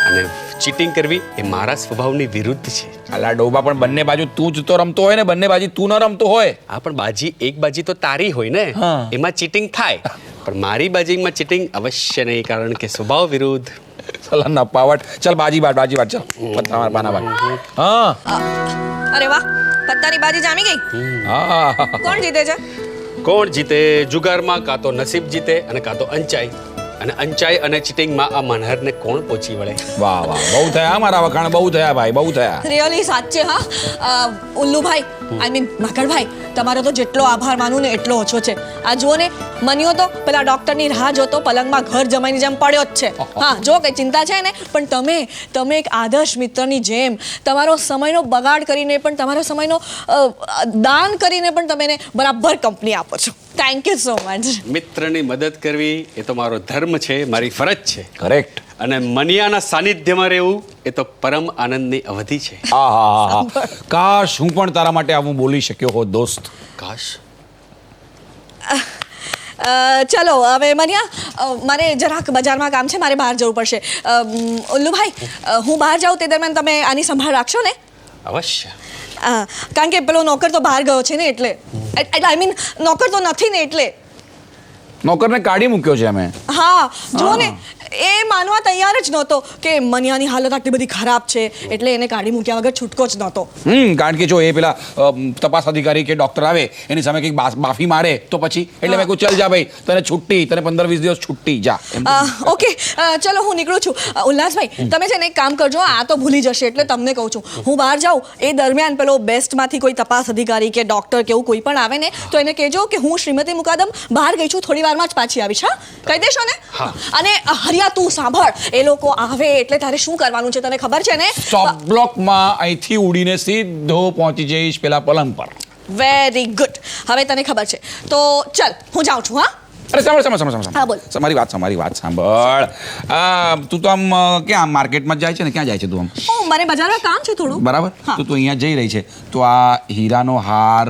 S1: અને ચીટિંગ કરવી એ મારા સ્વભાવની વિરુદ્ધ છે.
S2: અલા ડોબા, પણ બંને બાજુ તું જ તો રમતો હોય ને, બંને બાજુ તું ન રમતો હોય.
S1: હા પણ એક બાજી તો તારી હોય ને, એમાં ચીટિંગ થાય, પણ મારી બાજીમાં ચીટિંગ અવશ્ય નહીં, કારણ કે સ્વભાવ વિરુદ્ધ.
S2: સલાહ ના પાવટ. ચાલ બાજી બાટ ચાલ પત્તા પાના બાટ. હા
S3: અરે વાહ, પત્તાની બાજી જામી ગઈ.
S2: હા
S3: કોણ જીતે છે?
S1: કોણ જીતે? જુગારમાં કાં તો નસીબ જીતે અને કાં તો અંચાઈ. અને અંચાઈ અને ચીટિંગમાં આ મનહરને કોણ પહોંચી વળે?
S2: વાહ બહુ થયા મારા વખાણ, બહુ થયા ભાઈ, બહુ થયા.
S3: રિયલી સાચે. હા ઉલ્લુભાઈ, આઈ મીન મકરભાઈ, તમારો તો જેટલો આભાર માનું ને એટલો ઓછો છે. આ જુઓ ને, મન્યો તો પેલા ડોક્ટરની રાહ જોતો પલંગમાં ઘર જમાઈની જેમ પડ્યો જ છે. હા જો કઈ ચિંતા છે ને, પણ તમે એક આદર્શ મિત્રની જેમ તમારો સમયનો બગાડ કરીને પણ, તમારો સમયનો દાન કરીને પણ તમે એને બરાબર કંપની આપો છો. Thank you so much.
S1: મિત્રની મદદ કરવી એ તો મારો ધર્મ છે, મારી ફરજ છે.
S2: કરેક્ટ.
S1: અને મનિયાના સાનિધ્યમાં રહેવું એ તો પરમ આનંદની અવધિ છે.
S2: કાશ હું પણ તારા માટે આવું બોલી શક્યો હોત દોસ્ત.
S1: કાશ.
S3: ચલો હવે મનિયા, મારે જરાક બજારમાં કામ છે, મારે બહાર જવું પડશે. ઉલ્લુભાઈ, હું બહાર જાઉં તે દરમિયાન તમે આની સંભાળ રાખશો ને?
S1: અવશ્ય.
S3: કારણ કે પેલો નોકર તો બહાર ગયો છે ને, એટલે આઈ મીન નોકર તો નથી ને એટલે.
S2: નોકરને કાઢી મૂક્યો છે અમે.
S3: હા જો ને, એ માનવા તૈયાર જ નહોતો કે મનિયાની હાલત આટલી બધી ખરાબ છે એટલે એને કાઢી મૂક્યા વગર છૂટકો જ નહોતો.
S2: કારણ કે જો એ પેલા તપાસ અધિકારી કે ડોક્ટર આવે એની સામે કંઈક બાફી મારે તો પછી એટલે મેં કહ્યું ચાલ જા ભાઈ તને છુટ્ટી, તને 15-20 દિવસ છુટ્ટી જા.
S3: ઓકે ચલો હું નીકળું છું. ઉલ્લાસભાઈ તમે છે ને એક કામ કરજો, આ તો ભૂલી જશે એટલે તમને કહું છું, હું બહાર જાઉં એ દરમિયાન પેલો બેસ્ટમાંથી કોઈ તપાસ અધિકારી કે ડોક્ટર કે એવું કોઈ પણ આવે ને તો એને કહેજો કે હું શ્રીમતી મુકાદમ બહાર ગઈ છું, થોડી વારમાં જ પાછી આવીશ. હા, કહી દેશો ને? અને હરિયા તું સાંભળ, એ લોકો આવે એટલે તારે શું કરવાનું છે તને ખબર છે ને?
S2: સ્ટોપ બ્લોકમાં અહીંથી ઉડીને સીધો પહોંચી જઈશ પેલા પલંગ પર.
S3: વેરી ગુડ, હવે તને ખબર છે તો ચલ હું જાઉં છું. હા
S2: અરે સાંભળ
S3: હા, બોલ.
S2: મારી વાત સાંભળ. તું તો આમ ક્યાં માર્કેટમાં જાય છે ને, ક્યાં જાય છે તું આમ?
S3: ઓ મારે બજારમાં કામ છે થોડું.
S2: બરાબર,
S3: હા.
S2: તો તું અહીંયા જઈ રહી છે તો આ હીરાનો હાર,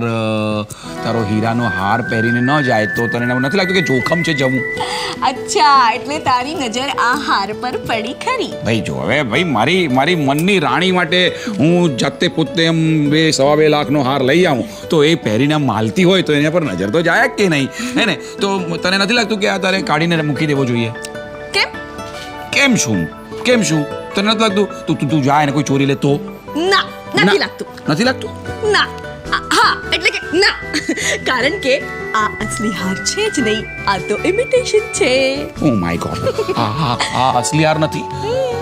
S2: તારો હીરાનો હાર પહેરીને ન જાય તો તને એવું નથી લાગતું કે જોખમ છે જવું?
S3: અચ્છા, એટલે તારી નજર આ હાર પર પડી ખરી.
S2: ભાઈ જો હવે ભાઈ મારી મનની રાણી માટે હું જાતે પોતે એમ 2-2.5 લાખનો હાર લઈ આવું તો એ પહેરીને માલતી હોય તો એના પર નજર તો જાય કે નહીં, હે ને? તો તને નથી લાગતું કે આ તારે કાઢીને મૂકી દેવો જોઈએ?
S3: કેમ
S2: શું તને નથી લાગતું તું જાય ને કોઈ ચોરી લે તો?
S3: ના, નથી લાગતું.
S2: નથી લાગતું?
S3: ના, હા એટલે કે ના, કારણ કે આ અસલી હાર છે જ નહીં, આ તો ઇમિટેશન છે.
S2: ઓ માય ગોડ, આ અસલી હાર નથી,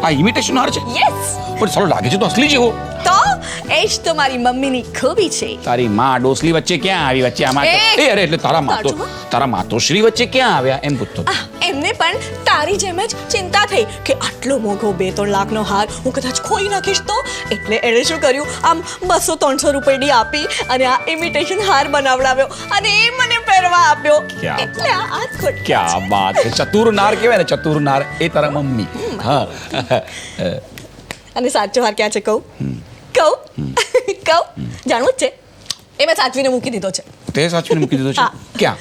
S2: આ ઇમિટેશન હાર છે.
S3: યસ,
S2: પણ સાલો લાગે છે તો અસલી જેવો.
S3: તો એ જ તો મારી મમ્મીની ખૂબી છે.
S2: તારી માં ડોસલી વચ્ચે ક્યાં આવી વચ્ચે આમાં?
S3: એ,
S2: અરે એટલે તારા માતોશ્રી વચ્ચે ક્યાં આવ્યા એમ પૂછતો.
S3: એમને પણ તારી જેમ જ ચિંતા થઈ કે આટલો મોંઘો 2-3 લાખનો હાર હું કદાચ ખોઈ નાખીશ તો, એટલે એણે શું કર્યું, આમ 200-300 રૂપિયાની આપી અને આ ઇમિટેશન હાર બનાવડાવ્યો અને એ મને પહેરવા આપ્યો.
S2: ક્યાં
S3: એટલે આ ખોટ.
S2: ક્યાં બાત છે, ચતુર નાર કહેવાય ને, ચતુર નાર એ તારા મમ્મી. હા.
S3: અને સાચો હાર ક્યાં છે કહું? જાણવું જ છે, એ મેં સાચવીને મૂકી દીધો છે.
S2: તે સાચવીને મૂકી દીધો છે?
S3: હા.
S2: ક્યાં?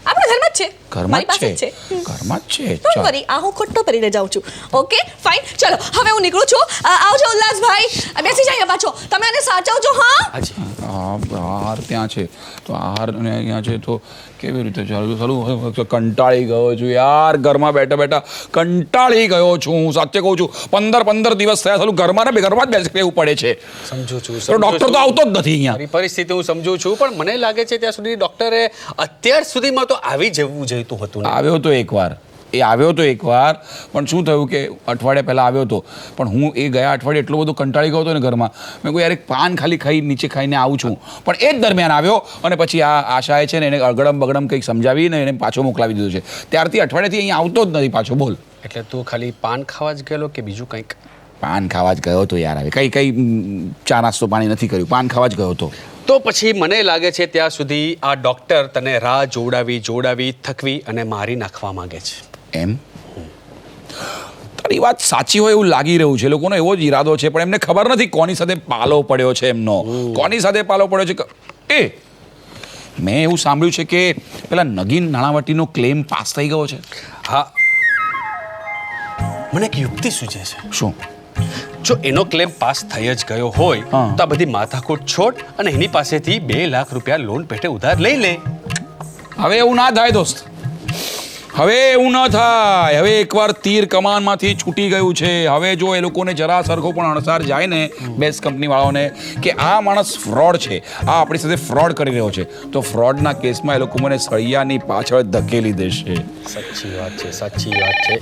S3: આપણા ઘરમાં જ છે.
S2: ઘરમાં
S3: મારી પાસે
S2: જ છે? ઘરમાં જ છે.
S3: Don't worry, આ હું ખોટો પહેરીને જાઉં છું. ઓકે ફાઇન, ચલો હવે હું નીકળું છું. આવજો ઉલ્લાસભાઈ, બેસી જાય પાછો, તમે આને સાચવજો. હા
S2: હાર ત્યાં છે તો હાર અને અહીંયા છે તો કેવી રીતે ચાલુ? કંટાળી ગયો છું યાર, ઘરમાં બેઠા કંટાળી ગયો છું. હું સાચે કહું છું, 15 દિવસ થયા ચાલુ ઘરમાં જ બેસવું પડે છે.
S1: સમજુ છું.
S2: તો ડોક્ટર તો આવતો જ નથી અહીંયા.
S1: મારી પરિસ્થિતિ હું સમજુ છું, પણ મને લાગે છે ત્યાં સુધી ડોક્ટરે અત્યાર સુધીમાં તો આવી જવું જોઈતું હતું ને.
S2: આવ્યો તો એકવાર, પણ શું થયું કે અઠવાડિયા પહેલાં આવ્યો હતો, પણ હું એ ગયા અઠવાડિયે એટલો બધો કંટાળી ગયો હતો ને ઘરમાં, મેં કહ્યું યાર એક પાન ખાલી નીચે ખાઈને આવું છું, પણ એ જ દરમિયાન આવ્યો અને પછી આ આશાએ છે ને એને અગડમ બગડમ કંઈક સમજાવીને એને પાછો મોકલાવી દીધો છે. ત્યારથી અઠવાડિયાથી અહીંયા આવતો જ નથી પાછો. બોલ.
S1: એટલે તું ખાલી પાન ખાવા જ ગયેલો કે બીજું કંઈક?
S2: પાન ખાવા જ ગયો હતો યાર. હવે કઈ ચા નાસ્તો પાણી નથી કર્યું, પાન ખાવા જ ગયો હતો.
S1: તો પછી મને લાગે છે ત્યાં સુધી આ ડોક્ટર તને રાહ જોડાવી થકવી અને મારી નાખવા માંગે છે.
S2: એમ? તારી વાત સાચી હોય એવું લાગી રહ્યું છે. લોકોનો એવો જ ઈરાદો છે, પણ એમને ખબર નથી કોની સાથે પાલો પડ્યો છે એમનો. કોની સાથે પાલો પડ્યો છે? મેં એવું સાંભળ્યું છે કે પેલા નગીન નાણાવટીનો ક્લેમ પાસ થઈ ગયો છે.
S1: હા, મને એક યુક્તિ સૂચે છે.
S2: શું?
S1: જો એનો ક્લેમ પાસ થઈ જ ગયો હોય
S2: હા.
S1: તો આ બધી માથાકૂટ છોડ અને એની પાસેથી 2 લાખ રૂપિયા લોન પેટે ઉધાર લઈ લે.
S2: હવે એવું ના થાય દોસ્ત, હવે એવું ન થાય. હવે એકવાર તીર કમાનમાંથી છૂટી ગયું છે. હવે જો એ લોકોને જરા સરખો પણ અણસાર જાય ને બેસ્ટ કંપની વાળાઓને કે આ માણસ ફ્રોડ છે, આ આપણી સાથે ફ્રોડ કરી રહ્યો છે, તો ફ્રોડના કેસમાં એ લોકો મને સળિયાની પાછળ ધકેલી દેશે.
S1: સાચી વાત છે.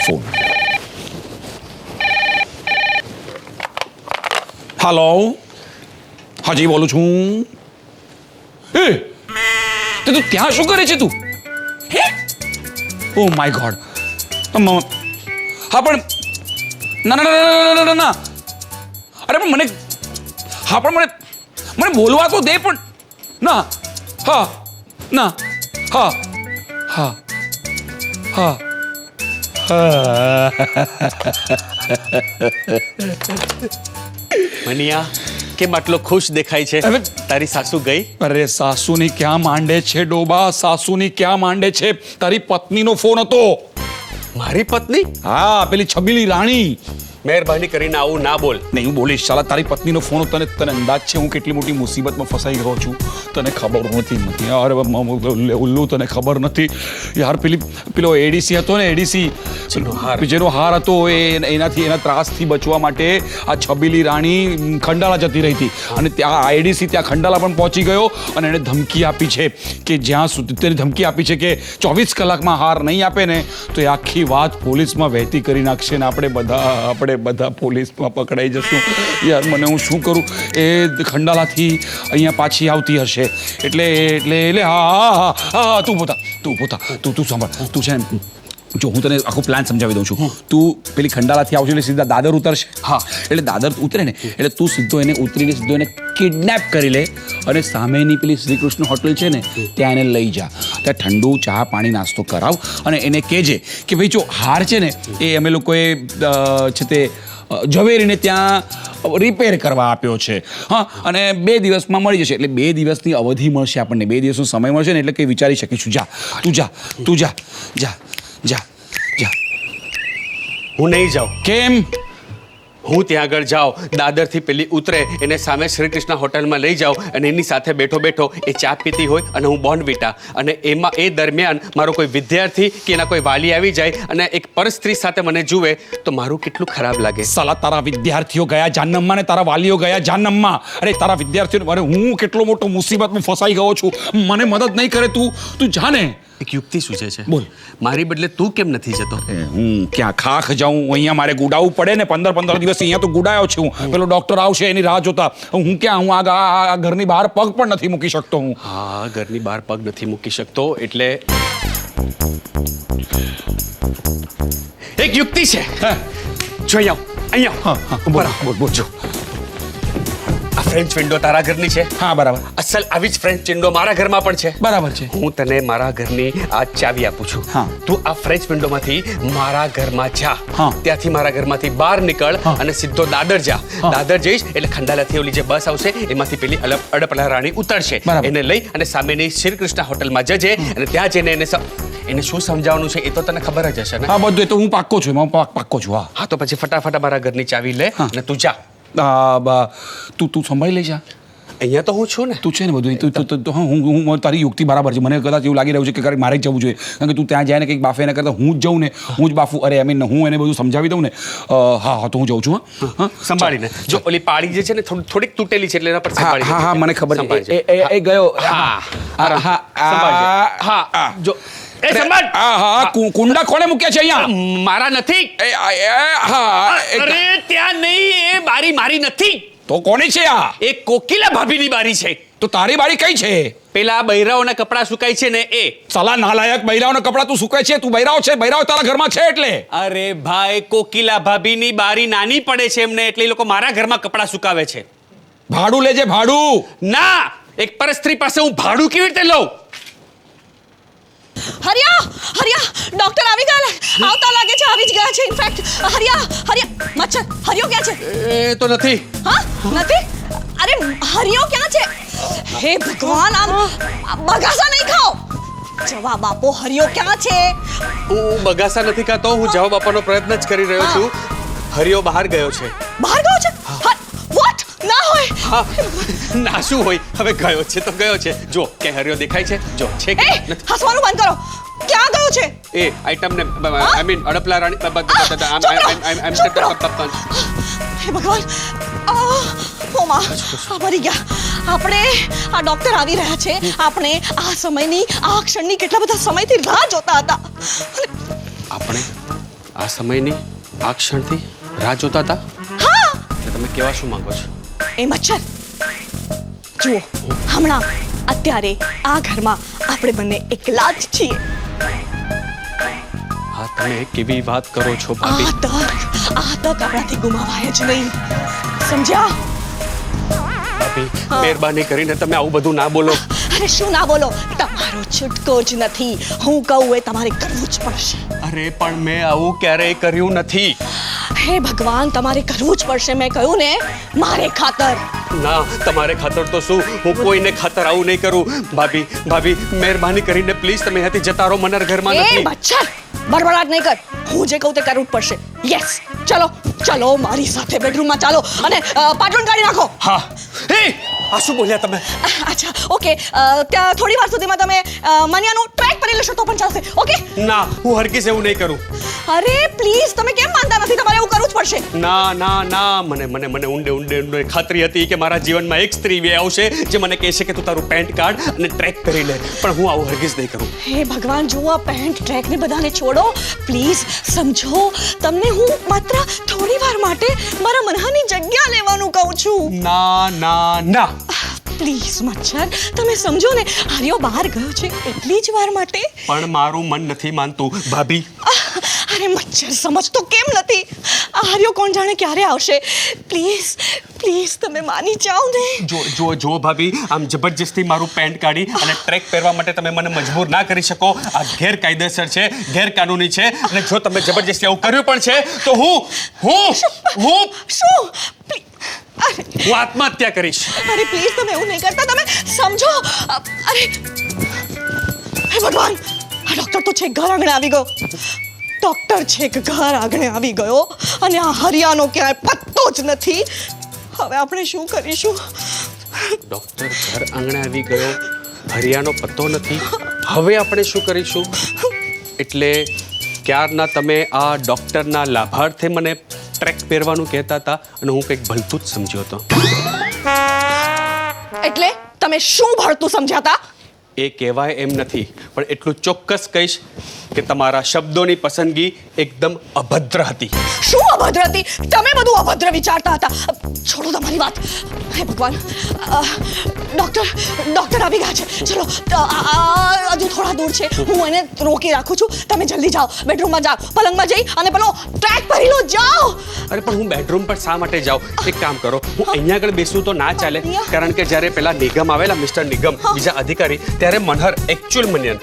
S2: ફોન. હેલો, હાજી બોલું છું. તું ત્યાં શું કરે છે તું? હે, ઓ માય ગોડ. હા પણ ના. અરે પણ મને, હા પણ મને બોલવા તો દે. પણ ના. હા.
S1: મનિયા, કેમ આટલો ખુશ દેખાય છે?
S2: હવે
S1: તારી સાસુ ગઈ?
S2: અરે સાસુની ક્યાં માંડે છે ડોબા, સાસુની ક્યાં માંડે છે. તારી પત્નીનો ફોન હતો.
S1: મારી પત્ની?
S2: હા, પેલી છબીલી રાણી.
S1: મહેરબાની કરીને આવું ના બોલ.
S2: નહીં હું બોલીશ. સાલા તારી પત્નીનો ફોન તને તને અંદાજ છે હું કેટલી મોટી મુસીબતમાં ફસાઈ ગયો છું? તને ખબર નથી યાર. ઉલ્લુ તને ખબર નથી યાર. પેલો એડીસી હતો ને, એડીસી જેનો હાર હતો એના ત્રાસથી બચવા માટે આ છબીલી રાણી ખંડાલા જતી રહી હતી અને ત્યાં એડીસી ત્યાં ખંડાલા પણ પહોંચી ગયો અને એણે ધમકી આપી છે કે જ્યાં સુધી તેને ધમકી આપી છે કે 24 કલાકમાં હાર નહીં આપે ને તો એ આખી વાત પોલીસમાં વહેતી કરી નાખશે ને આપણે બધા પોલીસમાં પકડાઈ જશું. યાર મને હું શું કરું? એ ખંડાલાથી અહીંયા પાછી આવતી હશે એટલે હા તું સાંભળ. તું છે ને, જો હું તને આખું પ્લાન સમજાવી દઉં છું. તું પેલી ખંડાલાથી આવશે એટલે સીધા દાદર ઉતરશે. હા, એટલે દાદર ઉતરે ને એટલે તું સીધો એને કિડનેપ કરી લે અને સામેની પેલી શ્રી કૃષ્ણ હોટલ છે ને ત્યાં એને લઈ જા. ત્યાં ઠંડુ ચા પાણી નાસ્તો કરાવ અને એને કહેજે કે ભાઈ જો હાર છે ને એ અમે લોકોએ છે તે ઝવેરીને ત્યાં રિપેર કરવા આપ્યો છે. હા, અને 2 દિવસમાં મળી જશે. એટલે 2 દિવસની અવધિ મળશે આપણને. 2 દિવસનો સમય મળશે ને એટલે કંઈ વિચારી શકીશું. જા.
S1: હું નહીં જાઉં.
S2: કેમ?
S1: હું ત્યાં આગળ જાઉં, દાદરથી પેલી ઉતરે એને સામે શ્રી કૃષ્ણ હોટલમાં લઈ જાઉં અને એની સાથે બેઠો એ ચા પીતી હોય અને હું બોર્નવિટા, અને એમાં એ દરમિયાન મારો કોઈ વિદ્યાર્થી કે એના કોઈ વાલી આવી જાય અને એક પરસ્ત્રી સાથે મને જુએ તો મારું કેટલું ખરાબ લાગે.
S2: સાલા તારા વિદ્યાર્થીઓ ગયા જાનમમાં ને તારા વાલીઓ ગયા જાનમમાં. અરે તારા વિદ્યાર્થીઓ, અરે હું કેટલો મોટો મુસીબતમાં ફસાઈ ગયો છું. મને મદદ નહીં કરે તું જાને.
S1: એક યુક્તિ સૂચે છે.
S2: બોલ.
S1: મારી બદલે તું કેમ નથી જતો?
S2: હું ક્યાં ખાખ જાઉં? અહીંયા મારે ગુડાવવું પડે ને. 15 દિવસ અહીંયા તો ગુડાયો છું. પેલો ડોક્ટર આવશે એની રાહ જોતા. હું ક્યાં? હું આ ઘરની બહાર પગ પણ નથી મૂકી શકતો. હું
S1: હા, ઘરની બહાર પગ નથી મૂકી શકતો એટલે એક યુક્તિ છે. જો અહીંયા
S2: બોલ જો.
S1: આ ફ્રેન્ચ વિન્ડો તારા ઘરની છે.
S2: હા, બરાબર.
S1: અસલ આવી જ ફ્રેન્ચ વિન્ડો મારા ઘરમાં પણ છે.
S2: બરાબર છે.
S1: હું તને મારા ઘરની આ ચાવી આપું છું.
S2: હા.
S1: તું આ ફ્રેન્ચ વિન્ડોમાંથી મારા ઘરમાં જા.
S2: હા.
S1: ત્યાંથી મારા ઘરમાંથી બહાર નીકળ અને સીધો દાદર જા. દાદર જઈશ એટલે ખંડાલાથી ઓલી જે બસ આવશે એમાંથી પેલી અડપલા રાણી ઉતરશે.
S2: બરાબર.
S1: એને લઈ અને સામેની શ્રી કૃષ્ણ હોટલમાં જજે અને ત્યાં જઈને એને શું સમજાવવાનું છે એ તો તને ખબર જ હશે ને.
S2: હા, બધું એ તો હું પાક્કો છું. હા.
S1: હા, તો પછી ફટાફટ મારા ઘરની ચાવી લે અને તું જા.
S2: તું સંભાળી લઈ જા.
S1: અહીંયા તો હું છું ને.
S2: તું છે ને બધું. હું તારી યુક્તિ બરાબર છે. મને કદાચ એવું લાગી રહ્યું છે કે મારે જ જવું જોઈએ. કારણ કે તું ત્યાં જાય ને કંઈક બાફે એના કરતાં હું જ જાઉં ને, હું જ બાફું. અરે હું એને બધું સમજાવી દઉં ને. હા, તો હું જાઉં છું. હા,
S1: સંભાળીને. જો ઓલી પાળી જે છે ને થોડીક તૂટેલી છે એટલે એના પર સંભાળી.
S2: હા, મને ખબર છે. એ ગયો.
S1: હા, જો એ સંભાળ.
S2: હા, કુંડા કોણે મૂક્યા છે અહીંયા?
S1: મારા નથી. અરે ત્યાં નહીં, એ બારી મારી નથી.
S2: તો કોની છે આ?
S1: એ કોકિલા ભાભીની બારી છે.
S2: તો તારી બારી કઈ છે?
S1: પેલા બૈરાઓના કપડા સુકાય છે ને એ.
S2: સાલા નાલાયક, બૈરાઓના કપડા તું સુકાય છે? તું બૈરાઓ છે? બૈરાઓ તારા ઘરમાં છે એટલે?
S1: અરે ભાઈ, કોકિલા ભાભીની બારી નાની પડે છે એમને એટલે એ લોકો મારા ઘરમાં કપડા સુકાવે છે.
S2: ભાડું લેજે, ભાડું.
S1: ના, એક પરસ્ત્રી પાસે હું ભાડું કેવી રીતે લઉં?
S3: હરિયા ડોક્ટર આવી ગયા. આવતા લાગે છે, આવી જ ગયા છે. ઇનફેક્ટ હરિયા મચ્છર, હરિયો ક્યાં છે?
S1: એ તો નથી.
S3: હા, નથી? અરે હરિયો ક્યાં છે? હે ભગવાન, આમ બગાસા નહીં ખાઓ. જવાબ આપો, હરિયો ક્યાં છે?
S1: હું બગાસા નથી ખાતો. હું જવાબ આપવાનો પ્રયત્ન જ કરી રહ્યો છું. હરિયો બહાર ગયો છે.
S3: બહાર ગયો છે? વોટ? ના હોય.
S1: હા, ના શું હોય? હવે ગયો છે તો ગયો છે. જો કે હરિયો દેખાય છે? જો છે કે
S3: એ હસવાનું બંધ કરો. ક્યાં ગયો છે?
S1: એ આઈટમ ને આઈ મીન અડપલા રાણી
S3: હે ભગવાન, ઓ માં, મરી ગયા. આપણે આ ડોક્ટર આવી રહ્યા છે. આપણે આ સમયની, આ ક્ષણની કેટલા બધા સમયથી રાહ જોતા હતા.
S1: આપણે આ સમયની, આ ક્ષણથી રાહ જોતા હતા.
S3: હા,
S1: તમે કેવા શું માંગો છો?
S3: એ મચ્છર જુઓ, હમણાં અત્યારે આ ઘરમાં આપણે બંને એકલા જ છીએ.
S1: હા, તમે કેવી વાત કરો છો ભાભી?
S3: આ તક આપણાથી ગુમાવાય જ નહીં, સમજ્યા?
S1: ભાભી, મહેરબાની કરીને તમે આવું બધું ના બોલો.
S3: અરે શું ના બોલો? તમારો છૂટકો જ નથી. હું કહું એ તમારે કરવું જ પડશે.
S1: અરે પણ મેં આવું ક્યારેય કર્યું નથી.
S3: હે ભગવાન, તમારે કરવું જ પડશે. મેં કહ્યું ને, મારે ખાતર.
S1: ના, તમારે ખાતર તો શું, હું કોઈને ખાતર આવું નહીં કરું. ભાભી, મહેરબાની કરીને પ્લીઝ તમે અહીંયાથી જતા રહો. મનર ઘરમાં
S3: એ
S1: નથી.
S3: મચ્છર, બડબડાટ નહીં કર. હું જે કહું તે કરવું જ પડશે. યસ, ચલો ચલો મારી સાથે બેડરૂમમાં ચાલો અને પાટણ કાઢી નાખો.
S1: હા. એ આ શું બોલ્યા તમે?
S3: અચ્છા ઓકે, ત્યાં થોડી વાર સુધીમાં તમે મનિયાનું ટ્રેક કરી લેશો તો પણ ચાલશે. ઓકે?
S1: ના, હું હરગીઝ એવું નહીં કરું.
S3: અરે પ્લીઝ, તમે કેમ માનતા નથી? તમારે એવું કરવું જ પડશે.
S1: ના ના ના, મને ઊંડે ખાતરી હતી કે મારા જીવનમાં એક સ્ત્રી એવી આવશે જે મને કહેશે કે તું તારું પેન્ટ કાઢ અને ટ્રેક કરી લે, પણ હું આવું હરગીઝ નહીં કરું.
S3: હે ભગવાન, જુઓ આ પેન્ટ ટ્રેક ને બધાને છોડો પ્લીઝ. સમજો, તમને હું માત્ર થોડી વાર માટે મારા મનહાની જગ્યા લેવાનું કહું છું.
S1: ના ના ના.
S3: પ્લીઝ મચ્છર, તમે સમજો ને, આર્યો બહાર ગયો છે એટલી જ વાર માટે.
S1: પણ મારું મન નથી માનતું ભાભી.
S3: અરે મચ્છર, સમજતો કેમ નથી? આર્યો કોણ જાણે ક્યારે આવશે. પ્લીઝ પ્લીઝ તમે માની જાઓ ને.
S1: જો ભાભી, આમ જબરજસ્તી મારું પેન્ટ કાઢી અને ટ્રેક પહેરવા માટે તમે મને મજબૂર ના કરી શકો. આ ગેરકાયદેસર છે, ગેરકાનૂની છે, અને જો તમે જબરજસ્તી આવું કર્યું પણ છે તો હું
S3: શું?
S1: હું આત્મહત્યા કરીશ.
S3: અરે પ્લીઝ તમે એવું નહીં કરતા, તમે સમજો. અરે હે ભગવાન, આ ડોક્ટર તો છેક ઘર આંગણે આવી ગયો. ડોક્ટર છેક ઘર આંગણે આવી ગયો અને આ હરિયાનો ક્યાંય પત્તો જ નથી. હવે આપણે શું કરીશું?
S1: ડોક્ટર ઘર આંગણે આવી ગયો, હરિયાનો પત્તો નથી. હવે આપણે શું કરીશું? એટલે ક્યારના તમે આ ડોક્ટરના લાભાર્થે મને ટ્રેક પહેરવાનું કહેતા હતા અને હું કંઈક ભલતું જ સમજ્યો હતો.
S3: એટલે તમે શું ભળતું સમજ્યા હતા?
S1: એ કહેવાય એમ નથી, પણ એટલું ચોક્કસ કહીશ કે તમારા શબ્દોની પસંદગી એકદમ અભદ્ર હતી.
S3: શું અભદ્ર હતી? તમે બધું અભદ્ર વિચારતા હતા. છોડો તમારી વાત. હે ભગવાન, ડોક્ટર આવી ગયા છે. ચલો, હજુ થોડા દૂર છે, હું એને રોકી રાખું છું. તમે જલ્દી જાઓ, બેડરૂમમાં જાઓ, પલંગમાં જઈ અને પેલો ટ્રેક ભરી લો. જાઓ.
S1: અરે પણ હું બેડરૂમ પર શા માટે જાઉં? એક કામ કરો, હું અહીંયા આગળ બેસું તો ના ચાલે, કારણ કે જ્યારે પેલા નિગમ આવેલા, મિસ્ટર નિગમ, બીજા અધિકારી, ત્યારે મનહર, એકચ્યુઅલ મનિયન,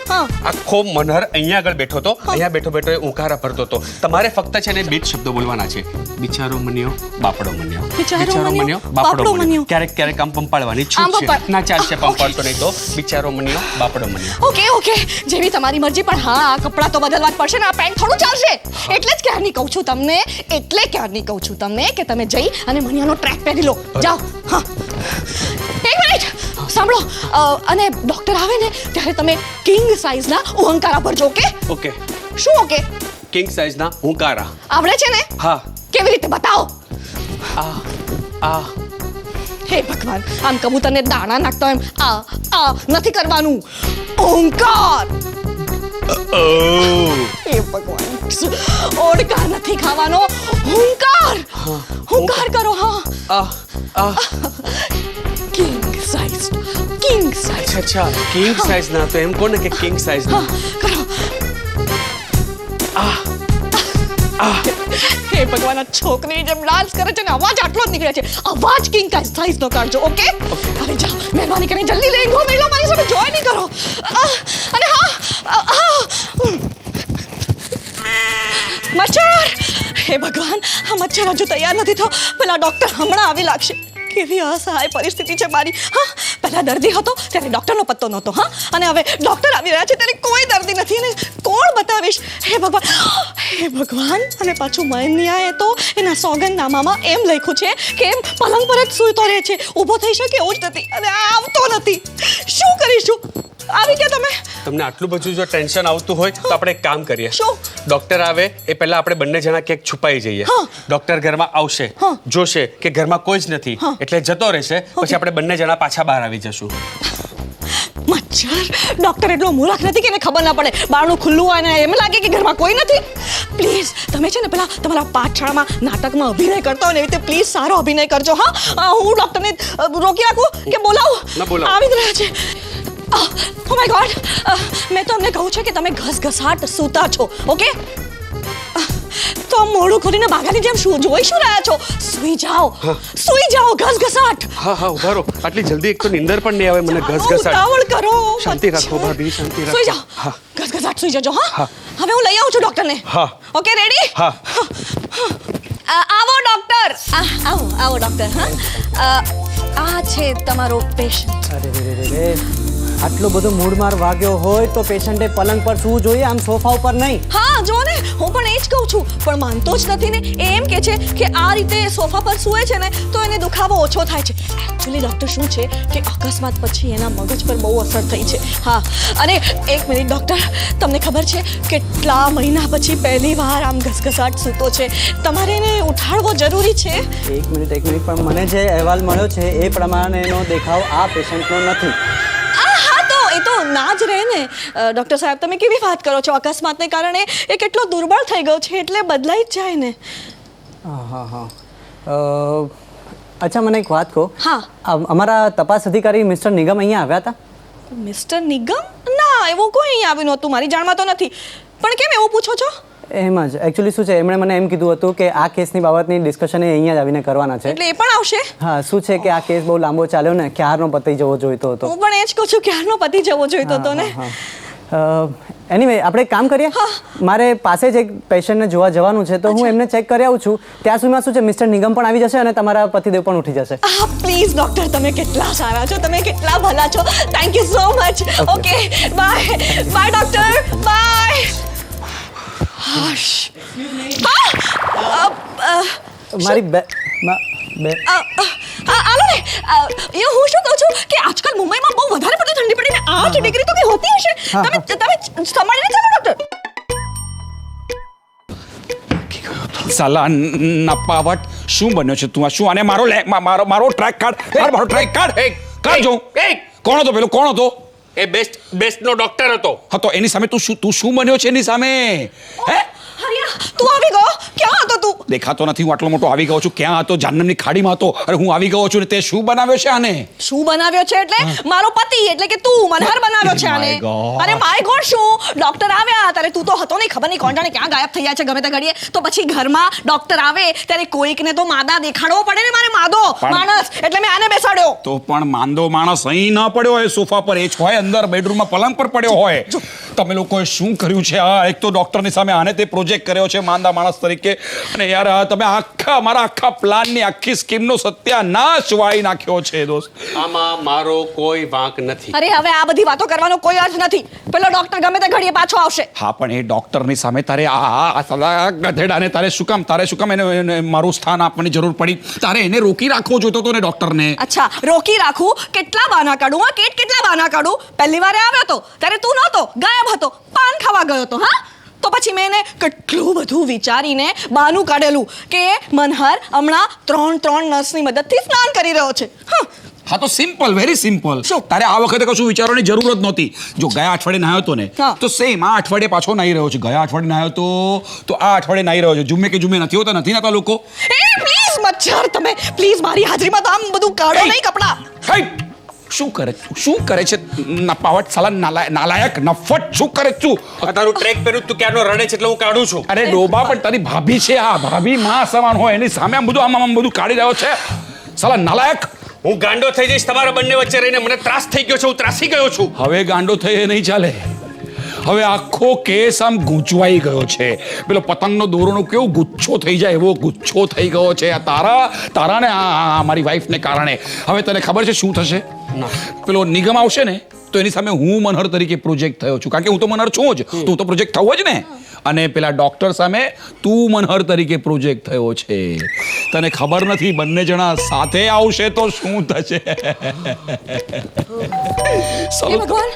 S1: આખો મનહર અહીંયા આગળ બેઠો હતો. અહીંયા બેઠો એ ઊંઘારા ભરતો હતો. તમારે ફક્ત છે ને બે જ શબ્દો બોલવાના છે: બિચારો મન્યો, બાપડો મન્યો.
S3: બિચારો મન્યો,
S1: બાપડો
S3: મન્યો.
S1: મન્યો. ક્યારેક આમ પંપાળવાની છૂટ છે. ના ચાલશે પંપાળતો નહીં તો બિચારો મન્યો, બાપડો મન્યો.
S3: ઓકે, જેવી તમારી મરજી, પણ હા, આ કપડાં તો બદલવા જ પડશે ને. આ પેન્ટ થોડું ચાલશે. એટલે જ ક્યારની કહું છું તમને, કે તમે જઈ અને મનિયાનો ટ્રેક પહેરી લો. જાઓ. હા, એક મિનિટ સાંભળો, અને ડોક્ટર આવે ને ત્યારે તમે કિંગ સાઇઝના ઉહંકારા ભરજો.
S1: ઓકે.
S3: શું ઓકે?
S1: કિંગ સાઇઝના હુંકારા
S3: આવડે છે ને?
S1: હા.
S3: કેવી રીતે? બતાવો.
S1: આ
S3: હે ભગવાન, આમ કબૂતરને દાણા નાખતા એમ આ નથી કરવાનું. ઓંકાર. હે ભગવાન, ઓડકાર નથી ખાવાનો. હુંકાર કરો. હા, કિંગ સાઇઝ.
S1: અચ્છા, કિંગ સાઇઝના. તો એમ કોને કે કિંગ સાઇઝના.
S3: કરો. હે ભગવાન, આ છોકરી જેમ ડાન્સ કરે છે ને, અવાજ આટલો જ નીકળે છે. અવાજ કિંગ સાઇઝ નો કાઢજો. ઓકે, હવે જાઓ, મહેરબાની કરીને જલ્દી લઈ ગો. મેલો મારી સામે જોઈ નહીં કરો. અને હા, મચ્છર. હે ભગવાન, આ મચ્છર હજુ તૈયાર નથી થયો. પેલા ડોક્ટર હમણાં આવી લાગશે. કેવી અસહાય પરિસ્થિતિ છે મારી. હા, પહેલા દર્દી હતો ત્યારે ડોક્ટરનો પત્તો નહોતો. હા, અને હવે ડોક્ટર આવી રહ્યા છે ત્યારે કોઈ દર્દી નથી. અને કોણ બતાવીશ? હે ભગવાન. અને પાછું મનિયાએ તો એના સોગંદનામામાં એમ લખ્યું છે કે પલંગ પર જ સૂતો રહે છે, ઊભો થઈ શકે એવું જ નથી, અને આવતો નથી. શું કરીશું? આવી ગયા તમે?
S1: તમને આટલું બધું જો ટેન્શન આવતું હોય તો આપણે એક કામ કરીએ.
S3: શું?
S1: ડોક્ટર આવે એ પહેલા આપણે બંને જણા ક્યાંક છુપાઈ જઈએ. ડોક્ટર ઘરમાં આવશે, જોશે કે ઘરમાં કોઈ જ નથી, એટલે જતો રહેશે. પછી આપણે બંને જણા પાછા બહાર આવી જશું.
S3: મચ્છર, ડોક્ટર એટલો મૂર્ખ નથી કે એને ખબર ના પડે. બારણું ખુલ્લું હોય ને એમ લાગે કે ઘરમાં કોઈ નથી. પ્લીઝ તમે છે ને પેલા તમારા પાઠશાળામાં નાટકમાં અભિનય કરતા હોય ને એવી રીતે પ્લીઝ સારો અભિનય કરજો. હા, હું ડોક્ટરને રોકી રાખું કે બોલાવું? આવી જ રહ્યા છે. ઓ માય ગોડ, મેં તો અમને કહું છે કે તમે ઘસઘસાટ સૂતા છો. ઓકે, તો મોઢું ખોલીને બાઘાની જેમ જોઈ શું રહ્યા છો? સૂઈ જાઓ. ઘસઘસાટ.
S1: હા, ઉભા રહો. આટલી જલ્દી એક તો નીંદર પણ નહીં આવે મને. ઘસઘસાટ.
S3: ઉતાવળ કરો.
S1: શાંતિ રાખો ભાભી, શાંતિ રાખો.
S3: સૂઈ જાઓ. ઘસઘસાટ સૂઈ જજો. હા, હવે હું લઈ આવું છું ડોક્ટરને.
S1: હા.
S3: Okay, ready?
S1: હા.
S3: આવો ડોક્ટર. આવો ડોક્ટર. હા, આ છે તમારો પેશન્ટ.
S7: આટલો બધો મૂડમાર વાગ્યો હોય તો પેશન્ટે પલંગ પર સૂવું જોઈએ, આમ સોફા ઉપર નહીં.
S3: હા જો ને હું પણ એ જ કહું છું, પણ માનતો જ નથી ને. એ એમ કે છે કે આ રીતે સોફા પર સૂવે છે ને તો એને દુખાવો ઓછો થાય છે. એકચ્યુઅલી ડૉક્ટર શું છે કે અકસ્માત પછી એના મગજ પર બહુ અસર થઈ છે. હા, અને એક મિનિટ ડૉક્ટર, તમને ખબર છે કેટલા મહિના પછી પહેલી વાર આમ ઘસઘસાટ સૂતો છે? તમારે એને ઉઠાડવો જરૂરી છે.
S7: એક મિનિટ પણ મને જે અહેવાલ મળ્યો છે એ પ્રમાણેનો દેખાવ આ પેશન્ટનો નથી.
S3: હા તો એ તો ના જ રહે ને. ડૉક્ટર સાહેબ તમે કેવી વાત કરો છો? અકસ્માતને કારણે એ કેટલો દુર્બળ થઈ ગયો છે એટલે બદલાઈ જ જાય ને.
S7: હા. અચ્છા, મને એક વાત કહો.
S3: હા.
S7: અમારા તપાસ અધિકારી મિસ્ટર નિગમ અહીંયા આવ્યા હતા?
S3: મિસ્ટર નિગમ? ના, એવું કોઈ અહીં આવ્યું નહોતું, મારી જાણમાં તો નથી. પણ કેમ એવું પૂછો છો?
S7: એમ જ એકચ્યુઅલી શું છે, એમણે મને એમ કીધું હતું કે આ કેસની બાબતની ડિસ્કશન એ અહીંયા જ આવીને કરવાના છે.
S3: એટલે એ પણ આવશે?
S7: હા, શું છે કે આ કેસ બહુ લાંબો ચાલ્યો ને, ક્યારનો પતી જવો જોઈતો હતો.
S3: હું પણ એ જ કહું છું, ક્યારનો પતિ જવો જોઈતો હતો ને.
S7: એનીવે આપણે એક કામ કરીએ. મારે પાસે જ એક પેશન્ટને જોવા જવાનું છે તો હું એમને ચેક કરી આવું છું. ત્યાં સુધીમાં શું છે, મિસ્ટર નિગમ પણ આવી જશે અને તમારા પતિદેવ પણ ઉઠી જશે.
S3: પ્લીઝ ડૉક્ટર, તમે કેટલા સારા છો, તમે કેટલા ભલા છો. Thank you so much. Okay, bye bye doctor, bye. Hush.
S7: મારી બે
S3: આલો ને, એ હું શું કહું છું કે આજકાલ મુંબઈમાં બહુ વધારે પડતી ઠંડી પડી ને 8 ડિગ્રી તો કઈ હોતી હશે. તમે સંભાળીને ચાલો ડૉક્ટર.
S2: સાલા નપાવટ, શું બન્યો છે તું? આ શું? આને મારો ટ્રેક કાર્ડ, મારો ટ્રેક કાર્ડ કાઢ જો. કોણ હતો પેલો? કોણ હતો?
S1: એ બેસ્ટનો ડોક્ટર હતો.
S2: હા, તો એની સામે તું શું બન્યો છે? એની સામે હે?
S3: હરિયા, તું આવી ગયો? ક્યાં હતો તું?
S2: દેખાતો નથી. હું આટલો મોટો આવી ગયો છું. ક્યાં હતો? જાહ્નમની ખાડીમાં હતો. અરે હું આવી ગયો છું ને તે શું બનાવ્યો છે આને?
S3: શું બનાવ્યો છે એટલે? મારો પતિ એટલે કે તું મનહર બનાવ્યો છે આને.
S2: My God.
S3: અરે માય ગોડ, શું ડોક્ટર આવ્યા ત્યારે તું તો હતો નહીં. ખબર નહીં કોણ જાણે ક્યાં ગાયબ થઈ જાય છે ગમે તે ઘડીએ. તો પછી ઘરમાં ડોક્ટર આવે ત્યારે કોઈકને તો માદા દેખાડવો પડે ને. મારે માદો માણસ એટલે મેં આને બેસાડ્યો.
S2: તો પણ માંદો માણસ અહીં ન પડ્યો હોય સોફા પર, એ જ હોય અંદર બેડરૂમમાં પલંગ પર પડ્યો હોય. તમે લોકોએ શું કર્યું છે? આ એક તો ડોક્ટરની સામે આને તે પ્રોજેક્ટ કર્યો છે માંદા માણસ તરીકે. અને યાર તમે મારા આખા પ્લાનની આખી સ્કીમનો સત્યાનાશ વાળી નાખ્યો છે દોસ્ત.
S1: આમાં મારો કોઈ વાંક નથી.
S3: અરે હવે આ બધી વાતો કરવાનો કોઈ અર્થ નથી. પેલો ડોક્ટર ગમે તે ઘડીએ પાછો આવશે.
S2: હા, પણ એ ડોક્ટરની સામે તારે આ ગધેડાને તારે શું કામ એને મારું સ્થાન આપવાની જરૂર પડી? તારે એને રોકી રાખવો જોઈતો હતો ને ડોક્ટરને.
S3: અચ્છા, રોકી રાખું? કેટલા બહાના કાઢું? હા, કેટલા બહાના કાઢું? પહેલી વારે આવ્યો તો ત્યારે તું નહોતો, ગાયબ હતો, પાન ખાવા ગયો હતો. હા, તો પછી મેં એને કેટલું બધું વિચારીને બહાનું કાઢેલું કે મનહર હમણાં 3 નર્સની મદદથી સ્નાન કરી રહ્યો છે.
S2: હા, તો સિમ્પલ, વેરી સિમ્પલ.
S3: શું?
S2: તારે આ વખતે કશું વિચારવાની જરૂર જ નહોતી. જો ગયા અઠવાડિયે નાહ્યો હતો ને,
S3: હા.
S2: તો સેમ આ અઠવાડિયે પાછો નાહી રહ્યો છે. ગયા અઠવાડિયે નાહ્યો તો આ અઠવાડિયે નાહી રહ્યો છે. જુમ્મે કે જુમ્મે નથી હોતા, નથી નાતા લોકો.
S3: એ પ્લીઝ મચ્છર, તમે પ્લીઝ મારી હાજરીમાં તો આમ બધું કાઢો નહીં કપડાં.
S2: હે! શું કરે છે નપાવટ? સાલા નાલાયક નફટ, શું કરે તું?
S1: આ તારું ટ્રેક પહેર્યું તું ક્યારનો રડે છે એટલે હું કાઢું છું.
S2: અરે ડોબા, પણ તારી ભાભી છે. આ ભાભી માં સમાન હોય, એની સામે આમ બધું કાઢી રહ્યો છે. સાલા નાલાયક.
S1: હું ગાંડો થઈ જઈશ તમારા બંને વચ્ચે રહીને. મને ત્રાસ થઈ ગયો છે, હું ત્રાસી ગયો છું.
S2: હવે ગાંડો થઈ એ નહીં ચાલે. હવે આખો કેસ આમ ગૂંચવાઈ ગયો છે. પેલો પતંગનો દોરોનો કેવો ગુચ્છો થઈ જાય એવો ગુચ્છો થઈ ગયો છે. આ તારા ને આ મારી વાઈફને કારણે. હવે તને ખબર છે શું થશે? પેલો નિગમ આવશે ને તો એની સામે હું મનહર તરીકે પ્રોજેક્ટ થયો છું. કારણ કે હું તો મનહર છું જ, તો હું તો પ્રોજેક્ટ થવો જ ને. અને પેલા ડોક્ટર સામે તું મનહર તરીકે પ્રોજેક્ટ થયો છે. તને ખબર નથી બંને જણા સાથે આવશે તો શું થશે?
S3: એ ભગવાન,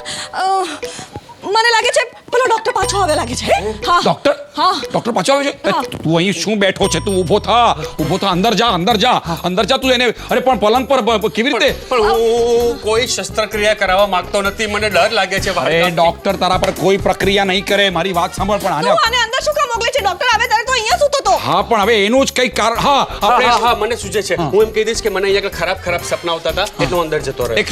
S3: મને લાગે છે પેલો ડોક્ટર પાછો આવે લાગે છે. હા
S2: ડોક્ટર?
S3: હા.
S2: ડોક્ટર પાછો આવે છે?
S3: હા.
S2: તું અહીં શું બેઠો છે? તું ઊભો થા. અંદર જા તું એને. અરે પણ પલંગ પર કેવી રીતે?
S1: પણ હું કોઈ શસ્ત્રક્રિયા કરાવવા માંગતો નથી. મને ડર લાગે છે.
S2: અરે ડોક્ટર તારા પર કોઈ પ્રક્રિયા નહીં કરે. મારી વાત સાંભળ. પણ
S3: તું આને અંદર શું કામ મોકલે છે? ડોક્ટર આવે ત્યારે તો અહીંયા સૂતો તો.
S2: હા, પણ હવે એનું જ કંઈક કારણ. હા, આપણે
S1: હા, મને સૂચે છે. હું એમ કહી દઈશ કે મને અહીંયા ખરાબ સપના આવતા હતા એટલે હું અંદર જતો રહ્યો.
S2: એક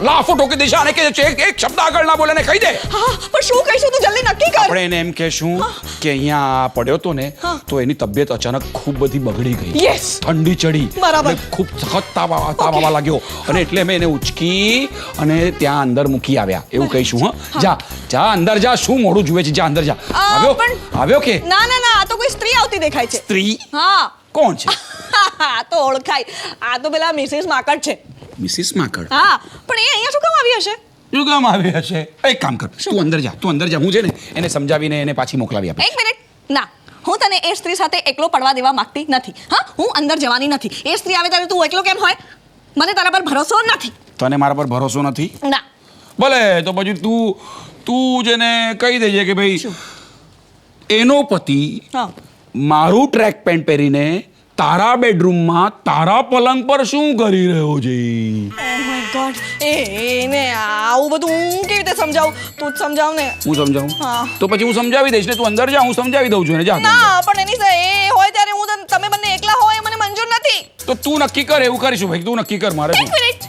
S2: લાફો ઠોકી દેશે અને કે એક શબ્દ આગળ ના બોલે ને કહી દે.
S3: હા, પણ શું કહીશું તું જલ્દી નક્કી કર.
S2: આપણે એને એમ કહેશું કે અહીંયા પડ્યો તો ને તો એની તબિયત અચાનક ખૂબ બધી બગડી ગઈ.
S3: યસ.
S2: ઠંડી ચડી.
S3: બરાબર.
S2: અને ખૂબ સખત તાવ આવવા લાગ્યો. અને એટલે મેં એને ઉચકી અને ત્યાં અંદર મૂકી આવ્યા એવું કહીશું. જા અંદર જા. શું મોઢું જુએ છે? જા અંદર જા. આવ્યો કે?
S3: ના આ તો કોઈ સ્ત્રી આવતી દેખાય છે.
S2: સ્ત્રી?
S3: હા.
S2: કોણ છે?
S3: આ તો ઓળખાય. આ તો પેલા મિસિસ માકડ છે.
S2: મિસિસ માકડ?
S3: હા, પણ એ અહીંયા શું કામ આવી આવી હશે
S2: શું કામ આવી હશે? એક કામ કર, તું અંદર જા, હું છે ને એને સમજાવીને એને પાછી મોકલાવી આપે.
S3: એક મિનિટ ના હું તને એ સ્ત્રી સાથે એકલો પડવા દેવા માંગતી નથી હા હું અંદર જવાની નથી એ સ્ત્રી આવે ત્યારે તું એકલો કેમ હોય મને તારા પર ભરોસો નથી
S2: તને મારા પર ભરોસો નથી?
S3: ના
S2: ભલે તો પછી તું જેને કહી દેજે કે ભાઈ એનો પતિ
S3: હા
S2: મારું ટ્રેક પેન્ટ પહેરીને તારા બેડરૂમમાં તારા પલંગ પર શું કરી રહ્યો છે?
S3: ઓ માય ગોડ એને આવું બધું હું કેવી રીતે સમજાવું તું જ સમજાવ ને
S2: હું સમજાવું?
S3: હા.
S2: તો પછી હું સમજાવી દઈશ ને, તું અંદર જા, હું સમજાવી દઉં છું ને, જા તું અંદર.
S3: ના પણ એની સાથે એ હોય ત્યારે હું તમે બંને એકલા હોય એ મને મંજૂર નથી
S2: તો તું નક્કી કર, એવું કરીશું ભાઈ, તું નક્કી કર, મારે
S3: એક
S2: શું?
S3: મિનિટ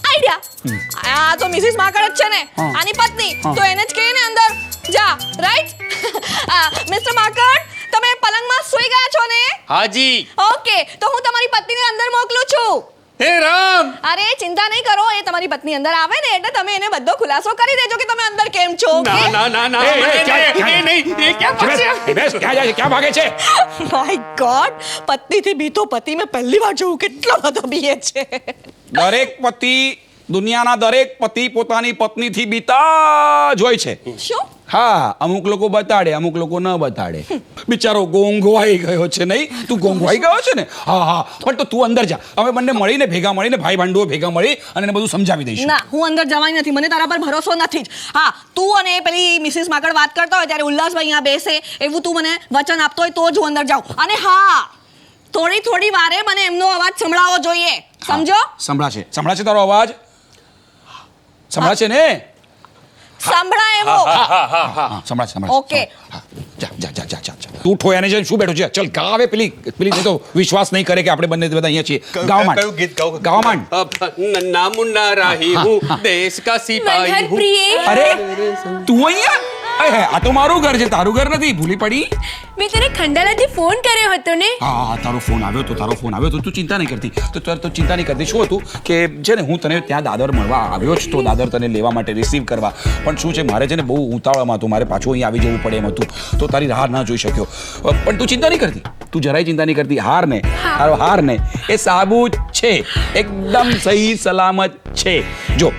S3: આઈડિયા આ તો મિસિસ માકડ જ છે ને
S2: હા.
S3: આની પત્ની
S2: હા.
S3: તો એને જ કહે ને અંદર જા રાઈટ મિસ્ટર માકડ તમે પલંગમાં સૂઈ ગયા છો ને
S1: હાજી.
S3: ઓકે તો હું તમારી પત્નીને અંદર મોકલું છું
S1: હે રામ.
S3: અરે ચિંતા નહીં કરો એ તમારી પત્ની અંદર આવે ને એટલે તમે એને બધો ખુલાસો કરી દેજો કે તમે અંદર કેમ છો
S1: ના ના ના ના
S2: એ, એ, ક્યાં-
S1: એ નહીં એ ક્યાં
S2: બેસ,
S1: કરશે?
S2: બેસ, ક્યાં જાય છે? ક્યાં ભાગે છે?
S3: માય ગોડ પત્નીથી બીતો પતિ મેં પહેલી વાર જોયું કેટલો બધો બીએ છે
S2: દરેક પતિ, દુનિયાના દરેક પતિ પોતાની પત્નીથી બીતા જ હોય છે.
S3: શું
S2: હા, અમુક લોકો બતાડે, અમુક લોકો ન બતાડે. બિચારો ગોંગવાઈ ગયો છે નહીં? તું ગોંગવાઈ ગયો છે ને? હા, પણ તો તું અંદર જા, અમે બંને મળીને ભેગા મળીને ભાઈ ભાંડુઓ ભેગા મળી અને એને બધું સમજાવી દઈશું.
S3: ના હું અંદર જવાની નથી મને તારા પર ભરોસો નથી જ હા તું અને પેલી મિસિસ માકડ વાત કરતા હોય ત્યારે ઉલ્લાસભાઈ અહીંયા બેસે એવું તું મને વચન આપતો હોય તો જ હું અંદર જાઉં અને હા થોડી વારે મને એમનો અવાજ સંભળાવવો જોઈએ સમજો
S2: સંભળાશે તારો અવાજ? સંભળાશે ને?
S3: સંભળાય એવો
S2: હા, સંભળાશે.
S3: ઓકે.
S2: હા, જા. તું ઠોયાને જઈને શું બેઠો છે? ચલ ગાવે, પેલી તો વિશ્વાસ નહીં કરે કે આપણે બંને બધા અહીંયા છીએ. ગાવા માંડ.
S1: કયું ગીત ગાવું?
S2: ગાવા માંડ.
S1: નામુન્ના રાહી હું દેશ કા સિપાહી
S5: મલ્હાર
S1: હું.
S5: પ્રિય
S2: અરે તું અહીંયા? અરે, આ તો મારું ઘર છે, તારું ઘર નથી, ભૂલી પડી?
S5: મેં તને ખંડાલાથી ફોન કર્યો હતો ને
S2: હા, તારો ફોન આવ્યો તો તું ચિંતા નહીં કરતી. તો ચિંતા નહીં કરતી. શું હતું કે છે ને હું તને ત્યાં દાદર મળવા આવ્યો જ તો, દાદર તને લેવા માટે રિસીવ કરવા. પણ શું છે, મારે છે ને બહુ ઉતાવળમાં હતું, મારે પાછું અહીં આવી જવું પડે એમ હતું, તો તારી રાહ ના જોઈ શક્યો. પણ તું ચિંતા નહીં કરતી, તું જરાય ચિંતા નહીં કરતી. તારો હાર ને એ સાબુ જ છે, એકદમ સહી સલામત છે. જો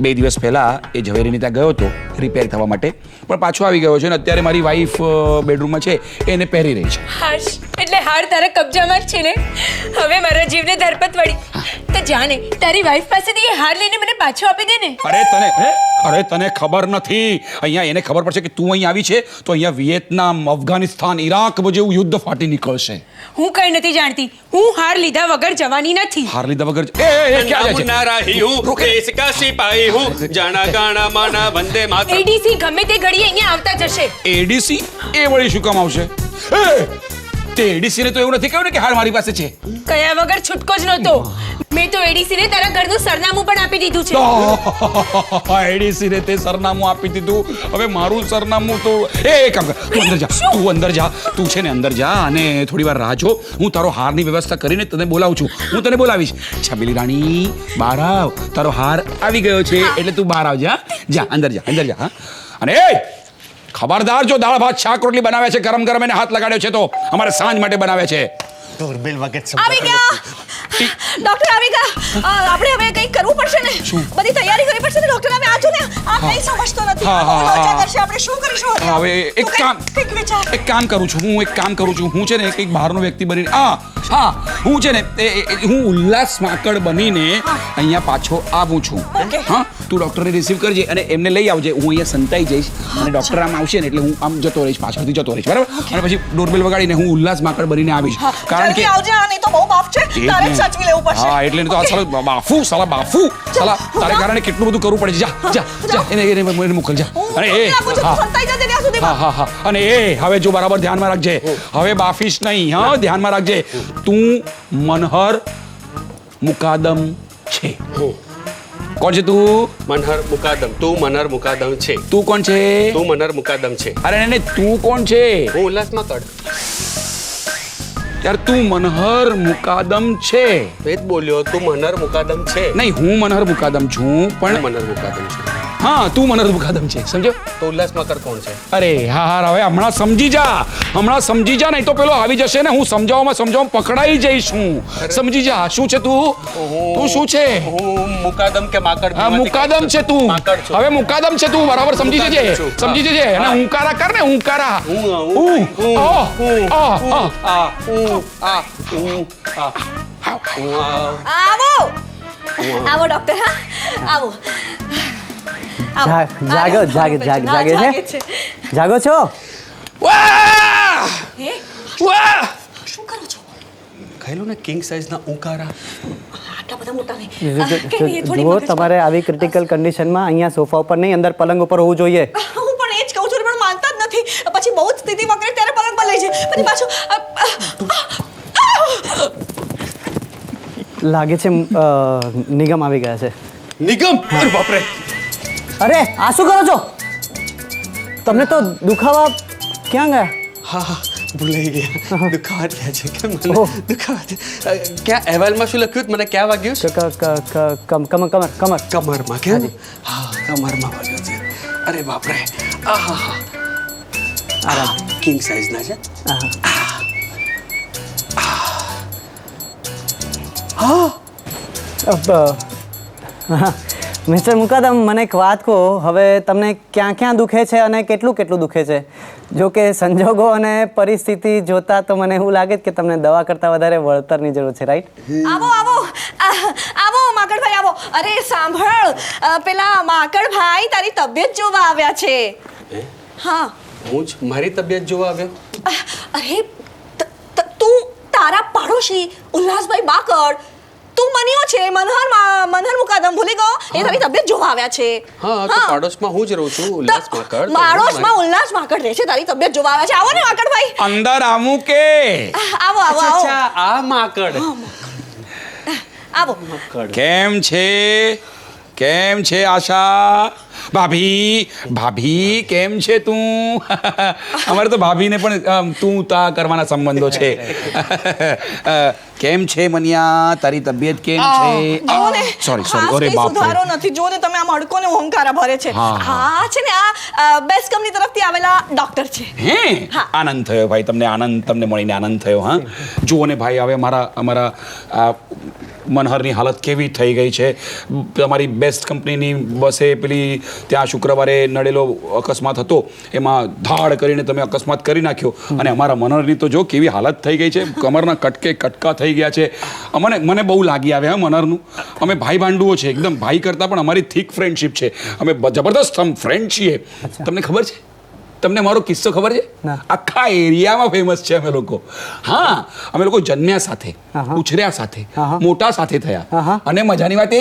S2: 2 દિવસ પહેલા એ ઝવેરીની ત્યાં ગયો હતો રિપેર થવા માટે, પણ પાછો આવી ગયો છે ને અત્યારે મારી વાઈફ બેડરૂમમાં છે, એને પહેરી રહી છે.
S5: હાશ એટલે હાર તારા કબજામાં જ છે ને હવે મારા જીવને ધરપત વળી તો જાને તારી વાઈફ પાસેથી એ હાર લઈને મને પાછો આપી દે ને
S2: અરે તને ખબર નથી. અહીંયા એને ખબર પડશે કે તું અહીં આવી છે તો અહીંયા વિયેતનામ, અફઘાનિસ્તાન, ઈરાક જેવું યુદ્ધ ફાટી નીકળશે.
S5: હું કઈ નથી જાણતી હું હાર લીધા વગર જવાની નથી
S2: હાર લીધા વગર ક્યાં જાય છે?
S1: નામુન્ના રાહી હું દેશ કા સિપાહી હું જાણા ગાણા માના વંદે માતરમ.
S5: એડીસી ગમે તે ઘડીએ અહીંયા આવતા જશે
S2: એડીસી એ વળી શું કામ આવશે? તે એડીસી ને તો એવું નથી કહ્યું ને કે હાર મારી પાસે છે.
S5: કયા વગર છૂટકો જ નહોતો. મેં તો એડીસી ને તારા ઘરનું સરનામું પણ આપી દીધું છે.
S2: એડીસી ને તે સરનામું આપી દીધું. હવે મારું સરનામું તો એ કામ કર, તું અંદર જા, તું છે ને અંદર જા અને થોડી વાર રાહ જો. હું તારો હારની વ્યવસ્થા કરીને તને બોલાવું છું. હું તને બોલાવીશ. છબીલી રાણી બહાર આવ, તારો હાર આવી ગયો છે એટલે તું બહાર આવજે. જા અંદર જા. હા, અને ખબરદાર, જો દાળ ભાત શાક રોટલી બનાવે છે ગરમ ગરમ એને હાથ લગાડ્યો છે તો અમારે સાંજ માટે બનાવે છે.
S1: ડોરબેલ વગર
S3: આવી ગયા ડોક્ટર આવી ગયા આપણે હવે કંઈક કરવું પડશે ને બધી તૈયારી કરવી પડશે ને ડોક્ટર હવે આજો ને આ કંઈ સમજતો નથી લોચા કરશે આપણે શું કરીશું
S2: હવે એક કામ કરું છું હું છે ને કંઈક બહારનો વ્યક્તિ બનીને હું છે ને હું ઉલ્લાસ માકડ બનીને અહીંયા પાછો આવું છું. હા, તું ડોક્ટરને રિસીવ કરજે અને એમને લઈ આવજે. હું અહીંયા સંતાઈ જઈશ અને ડોક્ટર આમ આવશે ને એટલે હું આમ જતો રહીશ, પાછળથી જતો રહીશ, બરાબર? અને પછી ડોરબેલ વગાડીને હું ઉલ્લાસ માકડ બનીને આવીશ. કારણ કે
S3: આવજે આ નહીં તો બહુ બાફ છે તારે જ સાચવી લેવું પડશે.
S2: હા, એટલે તો આ બાફુ તારે કારણે કેટલું બધું કરવું પડે છે. જા એને મોકલ જા. અને હા અને હવે જો બરાબર ધ્યાનમાં રાખજે, હવે બાફીશ નહીં. હા, ધ્યાનમાં રાખજે. તું મનહર મુકાદમ છે. કોણ છે તું?
S1: મનહર મુકાદમ. તું મનહર મુકાદમ છે.
S2: તું કોણ છે?
S1: તું મનહર મુકાદમ છે.
S2: અરે નહીં, તું કોણ છે?
S1: હું ઉલ્લાસ માકડ.
S2: યાર તું મનહર મુકાદમ છે.
S1: એ જ બોલ્યો, તું મનહર મુકાદમ છે.
S2: નહીં, હું મનહર મુકાદમ છું
S1: હું
S2: પણ
S1: મનહર મુકાદમ છું.
S2: હા તું મનહર મુકાદમ છે સમજો.
S1: તો ઉલ્લાસ માકડ કોણ છે?
S2: અરે હા હવે હમણાં સમજી જા નહીં તો પેલો આવી જશે ને હું સમજાવવામાં પકડાઈ જઈશ હું. સમજી જા શું છે તું શું છે?
S1: હું મુકાદમ કે માકડ?
S2: હા મુકાદમ છે તું.
S1: માકડ છું.
S2: હવે મુકાદમ છે તું બરાબર સમજી જજે
S1: મુકાદમ છું.
S2: સમજી જજે અને હુંકારા કર ને હુંકારા.
S3: આવો આવો ડોક્ટર હા આવો
S7: જાગો જાગે છે જાગો છો?
S2: વાહ
S3: હે
S2: વાહ
S3: શું કરો છો?
S1: કહેલું ને કિંગ સાઇઝના ઉંકારા.
S3: આટલા બધા મોટા નહીં થોડી
S7: જુઓ
S3: મગજ
S7: તમારે આવી ક્રિટિકલ કન્ડિશનમાં અહીંયા સોફા ઉપર નહીં અંદર પલંગ ઉપર હોવું જોઈએ.
S3: હું પણ એ જ કહું છું પણ માનતા જ નથી પછી બહુ જ સ્થિતિ વગરે ત્યારે પલંગ પર લઈ જાય પછી પાછું
S7: લાગે છે નિગમ આવી ગયા છે.
S1: નિગમ અરે બાપરે.
S7: અરે આ શું કરો છો? તમને તો દુખાવા ક્યાં ગયા?
S1: હા ભૂલાઈ ગયા. દુખાવા થયા છે કે મને
S7: ઓહ.
S1: દુખાવા થયા. ક્યાં અહેવાલમાં શું લખ્યું હતું? મને ક્યાં વાગ્યું છે?
S7: કમર
S1: કમરમાં કેમ? હા કમરમાં વાગ્યું છે. અરે બાપરે. આહા
S7: આરામ.
S1: કિંગ સાઇઝના છે.
S7: મિસ્ટર મુકાદમ મને એક વાત કહો હવે તમને ક્યાં ક્યાં દુખે છે અને કેટલું કેટલું દુખે છે? જો કે સંજોગો અને પરિસ્થિતિ જોતા તો મને એવું લાગે કે તમને દવા કરતાં વધારે વળતરની જરૂર છે રાઈટ?
S3: આવો માકડભાઈ આવો અરે સાંભળ પેલા માકડભાઈ તારી તબિયત જોવા આવ્યા છે. હા
S1: હું જ મારી તબિયત જોવા આવ્યો.
S3: અરે તું તારા પાડોશી ઉલ્લાસભાઈ માકડ તું મનીયો છે મનહર મુકાદમ ભૂલી ગયો એ તારી તબિયત જોવા આવ્યા છે.
S1: હા તો પાડોશમાં હું જ રહું છું ઉલ્લાસ માકડ.
S3: પાડોશમાં ઉલ્લાસ માકડ રહે છે તારી તબિયત જોવા આવ્યા છે. આવો ને માકડભાઈ
S2: અંદર આવું કે
S3: આવો આવો આવો
S1: અચ્છા આ માકડ.
S3: આવો
S2: કેમ છે આશા ભાભી કેમ છે તું? અમારે તો ભાભીને પણ તું તા કરવાના સંબંધો છે. કેમ છે મનિયા તારી તબિયત કેમ છે? સોરી અરે બાપ
S3: સુધારો નથી જો ને તમે આમ અડકો ને ઓમકારા ભરે છે. હા છે ને આ બેસ્ટ કંપની તરફથી આવેલા ડોક્ટર છે.
S2: હે
S3: હા.
S2: આનંદ થયો ભાઈ તમને મળીને આનંદ થયો. હા જુઓ ને ભાઈ હવે અમારા મનહરની હાલત કેવી થઈ ગઈ છે. તમારી બેસ્ટ કંપનીની બસે પેલી ત્યાં શુક્રવારે નડેલો અકસ્માત હતો એમાં ધાડ કરીને તમે અકસ્માત કરી નાખ્યો અને અમારા મનહરની તો જો કેવી હાલત થઈ ગઈ છે. કમરના કટકા થઈ ગયા છે. મને બહુ લાગી આવે હા મનહરનું. અમે ભાઈ ભાંડુઓ છે એકદમ ભાઈ કરતાં પણ અમારી થીક ફ્રેન્ડશિપ છે. અમે જબરદસ્ત ફ્રેન્ડ છીએ. તમને ખબર છે? તમને મારો કિસ્સો ખબર છે? આખા એરિયામાં ફેમસ છે અમે લોકો. હા અમે લોકો જન્મ્યા સાથે ઉછર્યા સાથે મોટા સાથે થયા અને મજાની વાત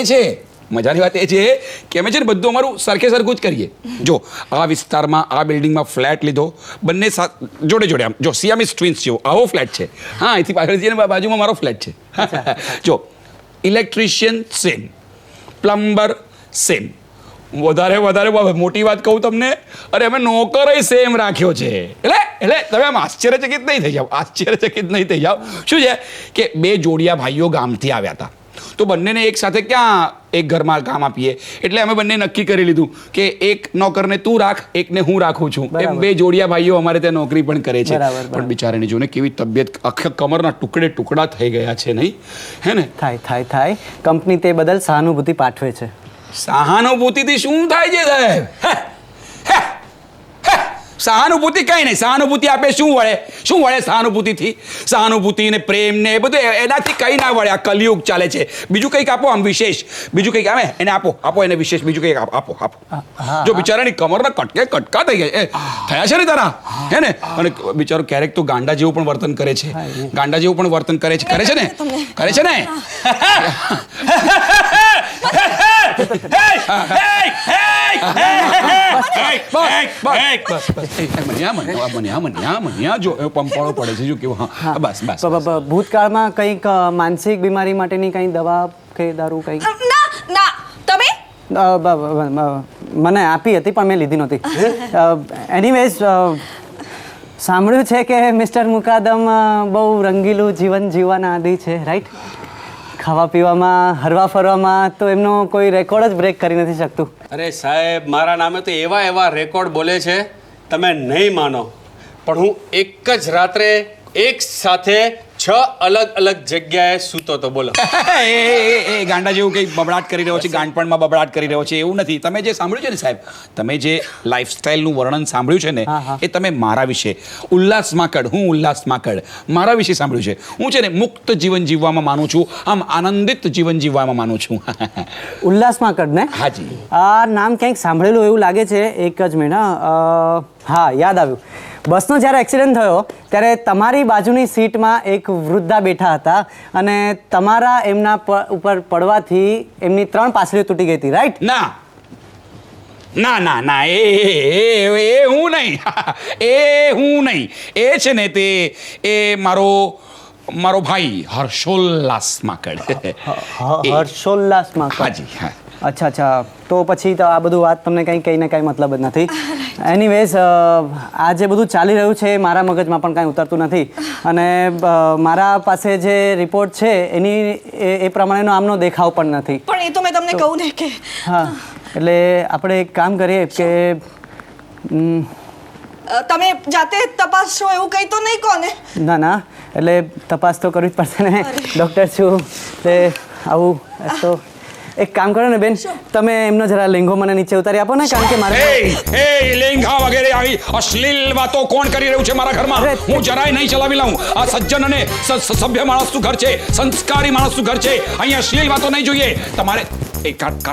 S2: એ છે કે અમે છે ને બધું અમારું સરખે સરખું જ કરીએ. જો આ વિસ્તારમાં આ બિલ્ડિંગમાં ફ્લેટ લીધો બંને જોડે આમ જો સિયામીસ ટ્વિન્સ જેવો આવો ફ્લેટ છે. હા અહીંથી પાછળ જઈને બાજુમાં મારો ફ્લેટ છે. જો ઇલેક્ટ્રિશિયન સેમ પ્લમ્બર સેમ વધારે મોટી વાત કહું તમને અરે અમે નોકરોય સેમ રાખ્યો છે. એટલે તમે આમ આશ્ચર્યચકિત નહીં થઈ જાઓ. શું છે કે બે જોડિયા ભાઈઓ ગામથી આવ્યા હતા તો બંનેને એક સાથે ક્યાં એક ઘરમાં કામ આપીએ એટલે અમે બંને નક્કી કરી લીધું કે એક નોકરને તું રાખ એકને હું રાખું છું. એમ બે જોડિયા ભાઈઓ અમારે ત્યાં નોકરી પણ કરે છે. પણ બિચારાને જો ને કેવી તબિયત આખા કમરના ટુકડા થઈ ગયા છે નહીં હે ને?
S7: થાય કંપની તે બદલ સહાનુભૂતિ પાઠવે છે.
S2: સહાનુભૂતિથી શું થાય છે સાહેબ? સહાનુભૂતિ કઈ નહીં. સહાનુભૂતિ આપે શું વળે સહાનુભૂતિથી? સહાનુભૂતિ ને પ્રેમ ને એ બધું એનાથી કઈ ના વળે. આ કલયુગ ચાલે છે. બીજું કંઈક આપો આમ વિશેષ બીજું કંઈક આવે એને આપો એને વિશેષ બીજું કંઈક આપો. જો બિચારાની કમરના કટકા થઈ ગયા થયા છે ને તારા હે ને? અને બિચારો ક્યારેક તો ગાંડા જેવું પણ વર્તન કરે છે. કરે છે ને મનિયા જો પંપાળો પડે છે જો કેવું. હા બસ
S7: ભૂતકાળમાં કંઈક માનસિક બીમારી માટેની કંઈ દવા કે દારૂ કંઈક
S3: ના તમે
S7: મને આપી હતી પણ મેં લીધી નહોતી. એનીવેઝ સાંભળ્યું છે કે મિસ્ટર મુકાદમ બહુ રંગીલું જીવન જીવવાના આદી છે રાઈટ? ખાવા પીવામાં હરવા ફરવામાં તો એમનો કોઈ રેકોર્ડ જ બ્રેક કરી નથી શકતું.
S1: અરે સાહેબ મારા નામે તો એવા એવા રેકોર્ડ બોલે છે તમે નહીં માનો, પણ હું એક જ રાત્રે એક સાથે 6 અલગ અલગ જગ્યાએ સૂતો તો બોલો.
S2: એ ગાંડા જેવું કંઈ બબડાટ કરી રહ્યો છે, ગાંડપણમાં બબડાટ કરી રહ્યો છે એવું નથી. તમે જે સાંભળ્યું છે ને સાહેબ, તમે જે લાઈફસ્ટાઈલનું વર્ણન સાંભળ્યું છે ને, એ તમે મારા વિશે ઉલ્લાસ માકડ, હું ઉલ્લાસ માકડ મારા વિશે સાંભળ્યું છે. હું છે ને મુક્ત જીવન જીવવામાં માનું છું, આમ આનંદિત જીવન જીવવામાં માનું છું.
S7: ઉલ્લાસ માકડ ને?
S2: હાજી.
S7: આ નામ ક્યાંક સાંભળેલું એવું લાગે છે. એક જ મિનિટ. હા, યાદ આવ્યું. બસનો જ્યારે એક્સિડન્ટ થયો ત્યારે તમારી બાજુની સીટમાં એક વૃદ્ધા બેઠા હતા અને તમારા એમના ઉપર પડવાથી એમની 3 પાસળીઓ તૂટી ગઈ હતી, રાઈટ?
S2: ના ના ના ના, એ હું નહીં. એ હું નહીં. એ છે ને તે એ મારો ભાઈ હર્ષોલ્લાસ માકડ.
S7: હર્ષોલ્લાસ માકડ.
S2: હાજી હા.
S7: અચ્છા, તો પછી તો આ બધું વાત તમને કંઈ ને કંઈ મતલબ જ નથી. એનીવેઝ, આ જે બધું ચાલી રહ્યું છે એ મારા મગજમાં પણ કાંઈ ઉતરતું નથી અને મારા પાસે જે રિપોર્ટ છે એ પ્રમાણેનો આમનો દેખાવ પણ નથી.
S3: પણ એ તો મેં તમને કહું ને કે
S7: હા, એટલે આપણે એક કામ કરીએ કે
S3: તમે જાતે તપાસશો એવું કંઈ તો નહીં કહો ને?
S7: ના, એટલે તપાસ તો કરવી જ પડશે ને, ડૉક્ટર છું એટલે આવું. તો એક કામ કરો ને બેન, તમે એમનો જરા લેંઘો મને નીચે ઉતારી આપો ને, કારણ કે મારે
S2: એ લેંઘા વગેરે આવી અશ્લીલ વાતો કોણ કરી રહ્યું છે મારા ઘરમાં? હું જરાય નહીં ચલાવી લઉં. આ સજ્જન અને સભ્ય માણસનું ઘર છે, સંસ્કારી માણસનું ઘર છે. અહીંયા અશ્લીલ વાતો નહીં જોઈએ તમારે. એ કાટ.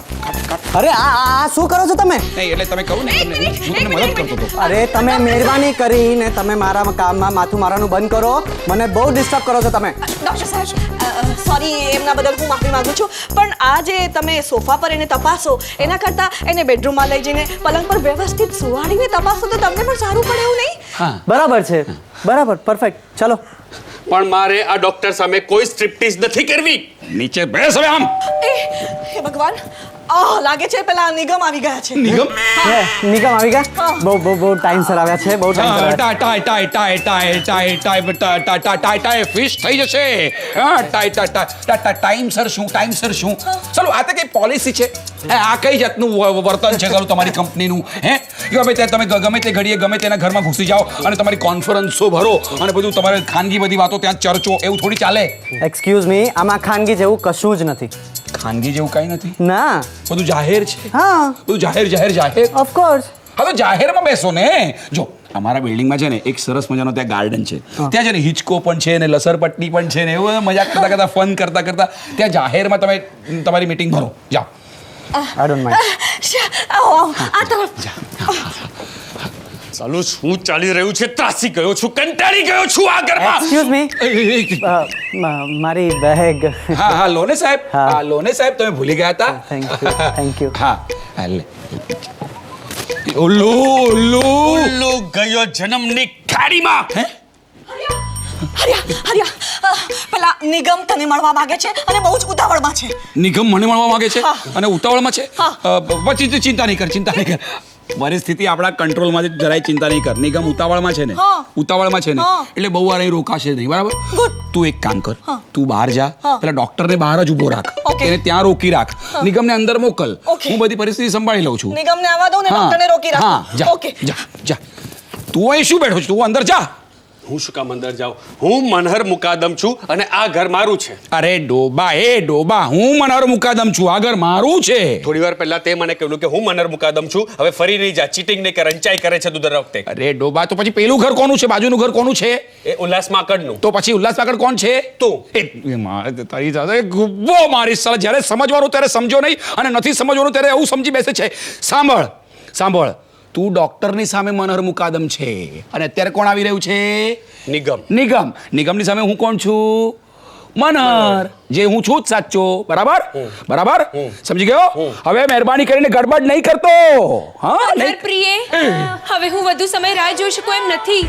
S7: અરે આ શું કરો છો તમે?
S2: નહીં એટલે તમે કહું ને, હું તમને મદદ કરતો હતો.
S7: અરે તમે મહેરબાની કરીને તમે મારા કામમાં માથું મારવાનું બંધ કરો. મને બહુ ડિસ્ટર્બ કરો છો તમે.
S3: ડૉક્ટર સાહેબ, સોરી, એમના બદલ હું માફી માંગુ છું, પણ આ જે તમે સોફા પર એને તપાસો એના કરતાં એને બેડરૂમમાં લઈ જઈને પલંગ પર વ્યવસ્થિત સુવાડીને તપાસો તો તમને પણ સારું પડે એવું નહીં?
S7: બરાબર છે, બરાબર, પરફેક્ટ. ચલો.
S1: પણ મારે આ ડોક્ટર સામે કોઈ સ્ટ્રિપ્ટીઝ નથી કરવી.
S2: નીચે બેસ હવે આમ.
S3: હે ભગવાન, લાગે છે પેલા નિગમ આવી ગયા છે.
S2: નિગમ?
S7: નિગમ આવી ગયા? બહુ ટાઈમસર આવ્યા છે, બહુ
S2: ટાઈ ફિશ થઈ જશે. ટાઈમસર શું? ચલો, આ તો કઈ પોલિસી છે? આ કઈ જાતનું વર્તન છે તમારી કંપનીનું? હે, ગમે તે તમે ગમે તે ઘડીએ ગમે તેના ઘરમાં ઘૂસી જાઓ અને તમારી કોન્ફરન્સો ભરો અને બધું તમારે ખાનગી બધી વાતો ત્યાં ચર્ચો, એવું થોડી ચાલે.
S7: એક્સક્યુઝ મી, આમાં ખાનગી જેવું કશું જ નથી.
S2: ખાનગી જેવું કઈ નથી?
S7: ના,
S2: બધું જાહેર છે.
S7: હા,
S2: બધું જાહેર.
S7: ઓફકોર્સ.
S2: હા, તો જાહેરમાં બેસો ને. જો અમારા બિલ્ડિંગમાં છે ને એક સરસ મજાનો ત્યાં ગાર્ડન છે. ત્યાં છે ને હિચકો પણ છે ને લસરપટ્ટી પણ છે ને એવું મજા કરતા ફન કરતા ત્યાં જાહેરમાં તમે તમારી મીટિંગ ભરો. જાઓ.
S7: I don't mind.
S3: આ તરફ.
S1: ચાલો, શું ચાલી રહ્યું છે? ત્રાસી ગયો છું, કંટાળી ગયો છું આ ઘરમાં.
S7: એક્સક્યુઝ મી, મારી બેગ.
S2: હા, લો ને સાહેબ.
S7: હા.
S2: હા, લો ને સાહેબ, તમે ભૂલી ગયા હતા.
S7: Thank you.
S2: હા, લે. ઉલ્લુ
S1: ગયો જન્મની ખાડીમાં. હે?
S3: હરિયા, પેલા નિગમ તને મળવા માંગે છે અને બહુ જ ઉતાવળમાં છે.
S2: નિગમ મને મળવા માંગે છે
S3: હા.
S2: અને ઉતાવળમાં છે?
S3: હા.
S2: પછી ચિંતા નહીં કર. પરિસ્થિતિ આપણા કંટ્રોલમાં છે, જરાય ચિંતા નહીં કર. નિગમ ઉતાવળમાં છે ને,
S3: હા.
S2: ઉતાવળમાં છે ને,
S3: હા.
S2: એટલે બહુ વાર અહીં રોકાશે નહીં, બરાબર?
S3: Good.
S2: તું એક કામ કર,
S3: હા.
S2: તું બહાર જા,
S3: હા.
S2: પેલા ડોક્ટરને બહાર જ ઊભો રાખ,
S3: Okay.
S2: એને ત્યાં રોકી રાખ, નિગમને અંદર મોકલ.
S3: Okay.
S2: હું બધી પરિસ્થિતિ સંભાળી લઉં છું.
S3: નિગમને આવવા દઉં ને
S2: હા.
S3: ડોક્ટરને રોકી
S2: હા,
S3: રાખો.
S2: જા,
S3: ઓકે.
S2: જા. તું અહીં શું બેઠો છો? તું અંદર જા.
S1: હું શું કામ અંદર જાઉં? હું મનહર મુકાદમ છું અને આ ઘર મારું છે.
S2: અરે ડોબા, હું મનહર મુકાદમ છું, આ ઘર મારું છે.
S1: થોડી વાર પહેલા તે મને કહ્યું કે હું મનહર મુકાદમ છું. હવે ફરી નહીં જા, ચીટિંગ નહીં કરે, અંચાઈ કરે છે તું દર વખતે.
S2: અરે ડોબા, તો પછી પેલું ઘર કોનું છે? બાજુનું ઘર કોનું છે?
S1: એ ઉલ્લાસ માકડનું.
S2: તો પછી ઉલ્લાસ પાકડ કોણ છે?
S1: તું.
S2: તારી સાથે ગુબ્બો મારી સાલા. જ્યારે સમજવાનું ત્યારે સમજો નહીં અને નથી સમજવાનું ત્યારે એવું સમજી બેસે છે. સાંભળ, તું ડોક્ટરની સામે મનહર મુકાદમ છે અને અત્યારે કોણ આવી રહ્યું છે? નિગમની સામે હું કોણ છું? મનહર. જે હું છું જ સાચો, બરાબર? સમજી ગયો? હવે મહેરબાની કરીને ગડબડ નહીં કરતો. હા, નહીં.
S5: પ્રિય, હવે હું વધુ સમય રાહ જોઈ શકું એમ નથી.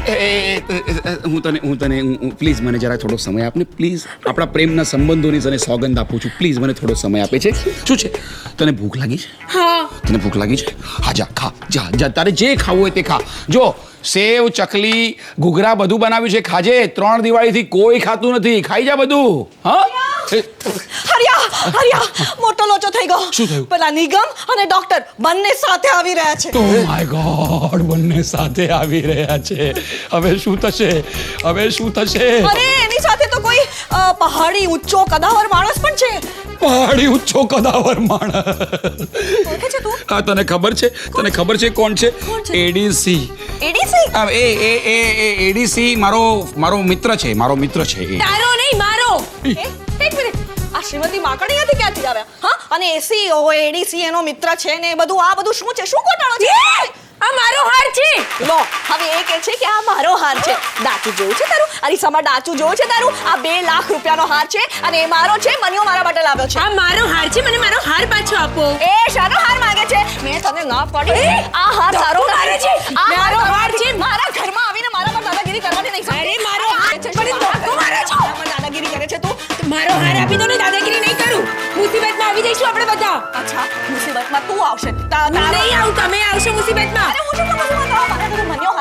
S2: હું તને પ્લીઝ મને જરા થોડો સમય આપને, પ્લીઝ. આપણા પ્રેમના સંબંધોની તને સોગંદ આપું છું, પ્લીઝ મને થોડો સમય આપે છે. શું છે? તને ભૂખ લાગી છે?
S5: હા.
S2: તને ભૂખ લાગી છે? હા, જા ખા, જા. તારે જે ખાવું હોય તે ખા. જો સેવ, ચકલી, ઘૂઘરા બધું બનાવ્યું છે, ખાજે. 3 દિવાળીથી કોઈ ખાતું નથી, ખાઈ જા બધું. હા.
S3: હરિયા મોટો લોચો થઈ ગયો.
S2: શું થયું?
S3: પેલા નિગમ અને ડોક્ટર બંને સાથે આવી રહ્યા છે.
S2: ઓ માય ગોડ, બંને સાથે આવી રહ્યા છે. હવે શું થશે? હવે શું થશે?
S3: અને એની સાથે તો કોઈ પહાડી ઊંચો કદાવર માણસ પણ છે.
S2: પહાડી ઊંચો કદાવર માણસ.
S3: ઓળખે છે તું?
S2: હા, તને ખબર છે? તને ખબર છે કોણ છે?
S3: કોણ છે?
S2: એડીસી.
S3: એડીસી?
S2: એડીસી મારો મિત્ર છે. મારો મિત્ર છે એ.
S5: તારો નહીં મારો.
S3: એક મિનિટ, આ શ્રીમતી માકણીયાથી ક્યાંથી આવ્યા? હા, અને એસી એડીસી એનો મિત્ર છે ને એ બધું, આ બધું શું છે? શું ગોટાળો છે?
S5: આ મારો હાર છે.
S3: લો, હવે એ કહે છે કે આ મારો હાર છે. ડાચું જોયું છે તારું? અરીસામાં ડાચું જોયું છે તારું? આ 2 લાખ રૂપિયાનો હાર છે અને એ મારો છે. મનિયો મારા માટે લાવ્યો છે.
S5: આ મારો હાર છે, મને મારો હાર પાછો આપો.
S3: એ શાનો હાર માંગે છે? મેં તને ના પડી. આ હાર તારો
S5: મારો છે.
S3: આ
S5: મારો હાર છે.
S3: મારા ઘરમાં આવીને મારા પર દાદાગીરી કરવાની નહીં.
S5: અરે, મારો હાર છે. પણ ધક્કો મારો છો.
S3: મારા પર દાદાગીરી કરે છે તું?
S5: મારો હાર આપી દો ને, દાદાગીરી નહીં કરું. મુસીબતમાં આવી જઈશું આપણે બધા.
S3: અચ્છા, મુસીબતમાં તું આવશે.
S5: નહીં આવું, તમે આવશો મુસીબતમાં.
S3: અરે હું શું કરું છું? મારા ઘરે મનિયો